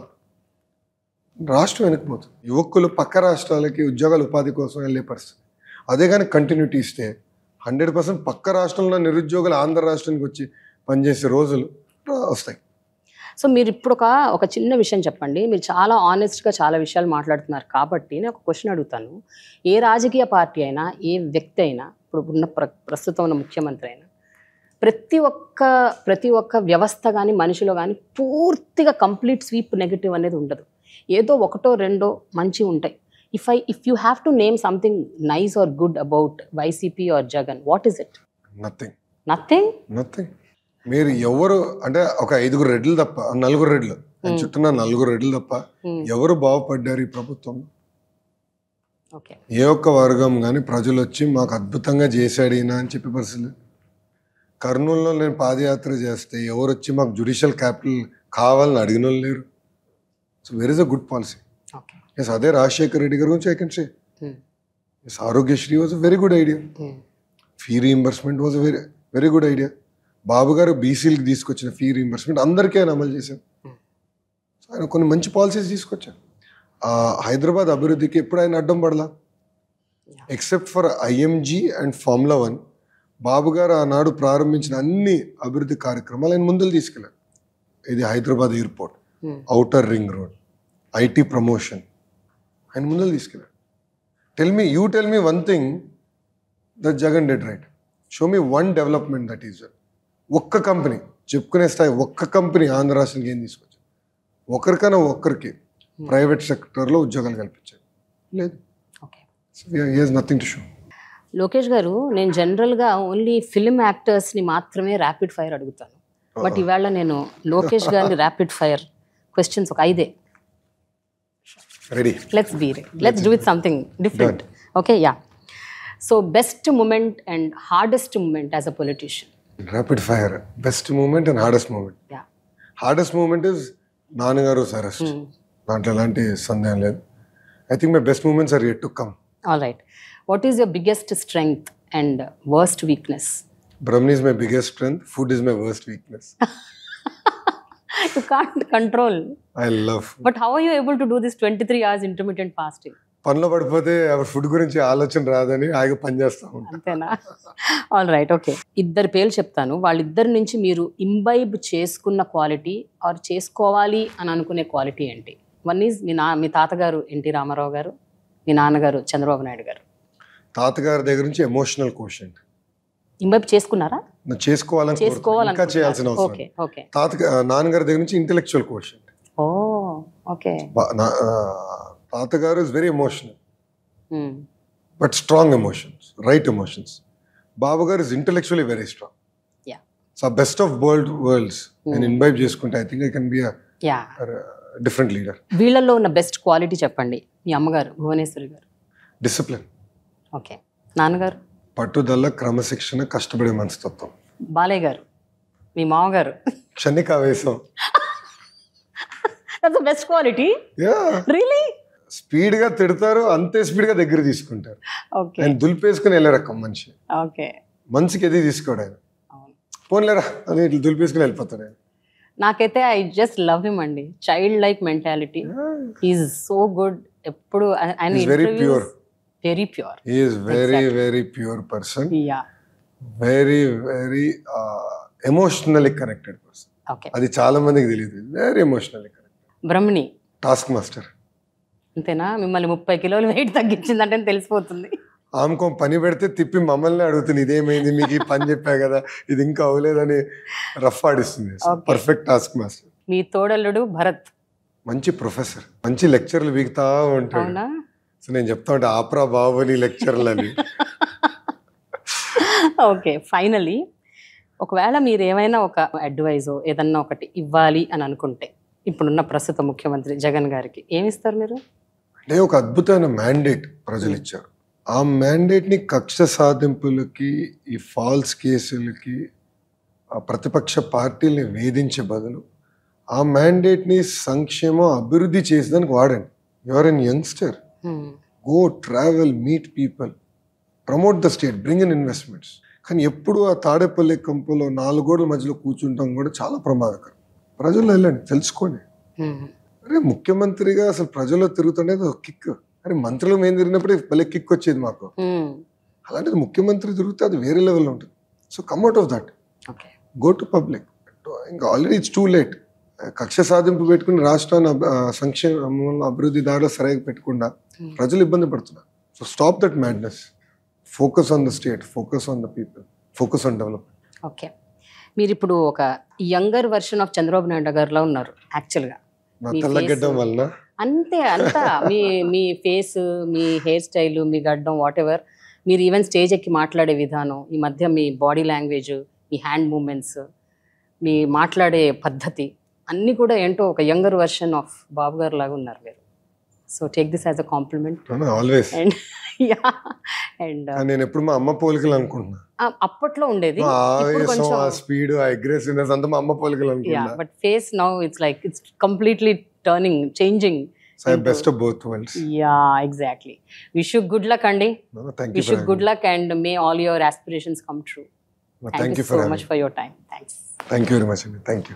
రాష్ట్రం వెనక్కిపోతుంది. యువకులు పక్క రాష్ట్రాలకి ఉద్యోగాల ఉపాధి కోసం వెళ్ళే పరిస్థితి. అదే కానీ కంటిన్యూటీ ఇస్తే 100% పక్క రాష్ట్రంలో నిరుద్యోగులు ఆంధ్ర రాష్ట్రానికి వచ్చి పనిచేసే రోజులు వస్తాయి. సో మీరు ఇప్పుడు ఒక చిన్న విషయం చెప్పండి. మీరు చాలా ఆనెస్ట్గా చాలా విషయాలు మాట్లాడుతున్నారు కాబట్టి నేను ఒక క్వశ్చన్ అడుగుతాను. ఏ రాజకీయ పార్టీ అయినా, ఏ వ్యక్తి అయినా, ఇప్పుడు ఉన్న ప్రస్తుతం ఉన్న ముఖ్యమంత్రి అయినా, ప్రతి ఒక్క వ్యవస్థ కానీ మనిషిలో కానీ పూర్తిగా కంప్లీట్ స్వీప్ నెగిటివ్ అనేది ఉండదు. ఏదో 1-2 మంచి ఉంటాయి. if you have to name something nice or good about YCP or Jagan, what is it? Nothing. Nothing? మీరు ఎవరు అంటే ఒక 5 రెడ్లు తప్ప 4 రెడ్లు నేను చుట్టూ 4 రెడ్లు తప్ప ఎవరు బాగుపడ్డారు ఈ ప్రభుత్వంలో? Okay. ఏ ఒక్క వర్గం కానీ ప్రజలు వచ్చి మాకు అద్భుతంగా చేశాడు ఈయన అని చెప్పే పరిస్థితి. కర్నూలులో నేను పాదయాత్ర చేస్తే ఎవరు వచ్చి మాకు జ్యుడిషియల్ క్యాపిటల్ కావాలని అడిగిన వాళ్ళు లేరు. So where is a good policy. Okay. Yes, అదే రాజశేఖర్ రెడ్డి గారి గురించి I can say yes, Aarogyasri was a very good idea. Fee reimbursement was a very good idea. Babu garu బీసీలకు తీసుకొచ్చిన ఫీ రీయింబర్స్మెంట్ అందరికీ ఆయన అమలు చేశారు. ఆయన కొన్ని మంచి పాలసీస్ తీసుకొచ్చారు. హైదరాబాద్ అభివృద్ధికి ఎప్పుడు ఆయన అడ్డం పడలా, except for IMG and formula 1. Babu garu ఆనాడు ప్రారంభించిన అన్ని అభివృద్ధి కార్యక్రమాలు ఆయన ముందుకు తీసుకెళ్ళారు. ఇది Hyderabad airport, outer ring road, IT promotion, ఆయన ముందుకు తీసుకెళ్ళారు. You tell me one thing that Jagan dead right. Show me one development that is ఒక్క కంపెనీ చెప్పుకునే స్థాయి ఒక్క కంపెనీ ఆంధ్ర రాష్ట్రానికి ఏం తీసుకొచ్చారు? ఒకరికైనా ఒక్కరికి ప్రైవేట్ సెక్టర్లో ఉద్యోగాలు కల్పించారు లేదు. Nothing to show. లోకేష్ గారు, నేను జనరల్గా ఓన్లీ ఫిల్మ్ యాక్టర్స్ని మాత్రమే ర్యాపిడ్ ఫైర్ అడుగుతాను. బట్ ఇవాళ నేను లోకేష్ గారిని ర్యాపిడ్ ఫైర్ క్వశ్చన్స్ ఒక 5 ready. Let's do with something different. Okay, yeah. So best moment and hardest moment as a politician. Rapid fire. Best moment and hardest moment. Hardest moment is నాన్నగారు arrest. దాంట్లో ఎలాంటి సందేహం లేదు. I think my best moments are yet to come. All right. What is your biggest strength and worst weakness? Brahmani is my biggest strength. Food is my worst weakness. You can't control. I love food. But how are you able to do this 23 hours intermittent fasting? పనిలో పడిపోతే food గురించి ఆలోచన రాదని ఆగి పని చేస్తా ఉంటాను. అంతేనా? All right, okay. 2 పేర్లు చెప్తాను. వాళ్ళిద్దరి నుంచి మీరు ఇంబైబ్ చేసుకున్న క్వాలిటీ ఆర్ చేసుకోవాలి అని అనుకునే క్వాలిటీ ఏంటి? వన్ ఈజ్ మీ తాతగారు ఎన్టీ రామారావు గారు, మీ నాన్నగారు చంద్రబాబు నాయుడు గారు. తాతగారి దగ్గర నుంచి ఎమోషనల్ కోషెంట్ ఇంబైబ్ చేసుకున్నారా? చేసుకోవాలని ఇంకా చేయాల్సిన అవసరం. నాన్నగారి దగ్గర నుంచి ఇంటెలెక్చువల్ కోషెంట్. Oh, okay. తాతగారు is very emotional but strong emotions, right emotions. Babu garu is intellectually very strong. So best of worlds నేను ఇన్వైట్ చేసుకుంటే I think I can be different leader. వీళ్ళల్లో ఉన్న బెస్ట్ క్వాలిటీ చెప్పండి. మీ అమ్మగారు భువనేశ్వరి గారు. డిసిప్లిన్. ఓకే. నాన్నగారు? పట్టుదల, క్రమశిక్షణ, కష్టపడే మనస్తత్వం. బాలయ్య గారు, మీ మామగారు? క్షణికావేశం. That's the best quality? Yeah. Really? Speed గా తిడతారు, అంతే స్పీడ్ గా దగ్గర తీసుకుంటారు. ఓకే. ఆయన దులిపేసుకుని వెళ్ళే రకం మనిషి. ఓకే. మనసుకి ఎది తీసుకోడు ఆయన. పోన్లేరా అని ఇట్లా దులిపేసుకుని వెళ్ళిపోతాడు ఆయన. నాకైతే ఐ జస్ట్ లవ్ హిమ్ అండి. Child like mentality. He is so good. ఎప్పుడు ఆయన very pure. Very pure. He is very very pure person. Yeah. Very very emotionally connected person. Okay. అది చాలా మందికి తెలియదు. Very emotionally connected. Brahmani task master. అంతేనా? మిమ్మల్ని 30 కిలోలు వెయిట్ తగ్గించిందంటే తెలిసిపోతుంది. ఆమెకో పని పెడితే తిప్పి మమ్మల్ని అడుగుతుంది, ఇదేమైంది మీకు ఈ పని చెప్పా కదా, ఇది ఇంకా అవ్వలేదని రఫ్ ఆడిస్తుంది. Perfect task master. మీ తోడల్లుడు భరత్ మంచి ప్రొఫెసర్, మంచి లెక్చర్లు వీగుతా ఉంటాడు. సో నేను చెప్తా ఉంటా, ఆప్రా బాబు నీ లెక్చర్లు అని. ఓకే. ఫైనలీ, ఒకవేళ మీరు ఏమైనా ఒక అడ్వైజో ఏదన్నా ఒకటి ఇవ్వాలి అని అనుకుంటే ఇప్పుడున్న ప్రస్తుత ముఖ్యమంత్రి జగన్ గారికి ఏమిస్తారు మీరు? అంటే ఒక అద్భుతమైన మ్యాండేట్ ప్రజలు ఇచ్చారు. ఆ మ్యాండేట్ని కక్ష సాధింపులకి, ఈ ఫాల్స్ కేసులకి, ఆ ప్రతిపక్ష పార్టీల్ని వేధించే బదులు ఆ మ్యాండేట్ని సంక్షేమం, అభివృద్ధి చేసేదానికి వాడండి. You're an youngster, go travel, meet people, promote the state, bring in investments. కానీ ఎప్పుడు ఆ తాడేపల్లి కంపులో 4 గోడల మధ్యలో కూర్చుంటాం కూడా చాలా ప్రమాదకరం. ప్రజల్లో వెళ్ళండి, తెలుసుకోండి. అరే ముఖ్యమంత్రిగా అసలు ప్రజల్లో తిరుగుతుండేది ఒక కిక్. అరే మంత్రులు మేము తిరిగినప్పుడు భలే కిక్ వచ్చేది మాకు. అలాంటిది ముఖ్యమంత్రి తిరిగితే అది వేరే లెవెల్లో ఉంటుంది. So come out of that, go to public. ఇంకా ఆల్రెడీ ఇట్స్ టూ లేట్. కక్ష సాధింపు పెట్టుకుని రాష్ట్రాన్ని సంక్షేమ అభివృద్ధి దారిలో సరిగ్గా పెట్టకుండా ప్రజలు ఇబ్బంది పడుతున్నారు. So stop that madness. Focus on the state, focus on the people, focus on development. Okay. మీరు ఇప్పుడు ఒక younger version of Chandrababu Naidu గారిలో ఉన్నారు యాక్చువల్గా. నా మీ తెల్ల face- గడ్డం వలన అంతే అంతా మీ ఫేస్, మీ హెయిర్ స్టైల్, మీ గడ్డం, వాట్ ఎవర్, మీరు ఈవెన్ స్టేజ్ ఎక్కి మాట్లాడే విధానం, ఈ మధ్య మీ బాడీ లాంగ్వేజ్, మీ హ్యాండ్ మూమెంట్స్, మీ మాట్లాడే పద్ధతి అన్నీ కూడా ఏంటో ఒక యంగర్ వర్షన్ ఆఫ్ బాబు గారు లాగా ఉన్నారు మీరు. So take this as a compliment. Always. And yeah and నేను ఎప్పుడు మా అమ్మ పోలికలు అనుకుంటున్నా. అప్పట్లో ఉండేది, ఆ ఇప్పుడు ఆవేశం, కొంచెం ఆ స్పీడ్, ఆ అగ్రెసివ్నెస్ అంతా మా అమ్మ పోలికలు యా, అనుకుంటున్నా. But face now it's completely turning, changing. So I best of both worlds. Yeah, exactly. Wish you good luck అండి. Thank you Wish you good luck and may all your aspirations come true. Thank you so much for your time. Thanks. Thank you very much అండి. Thank you.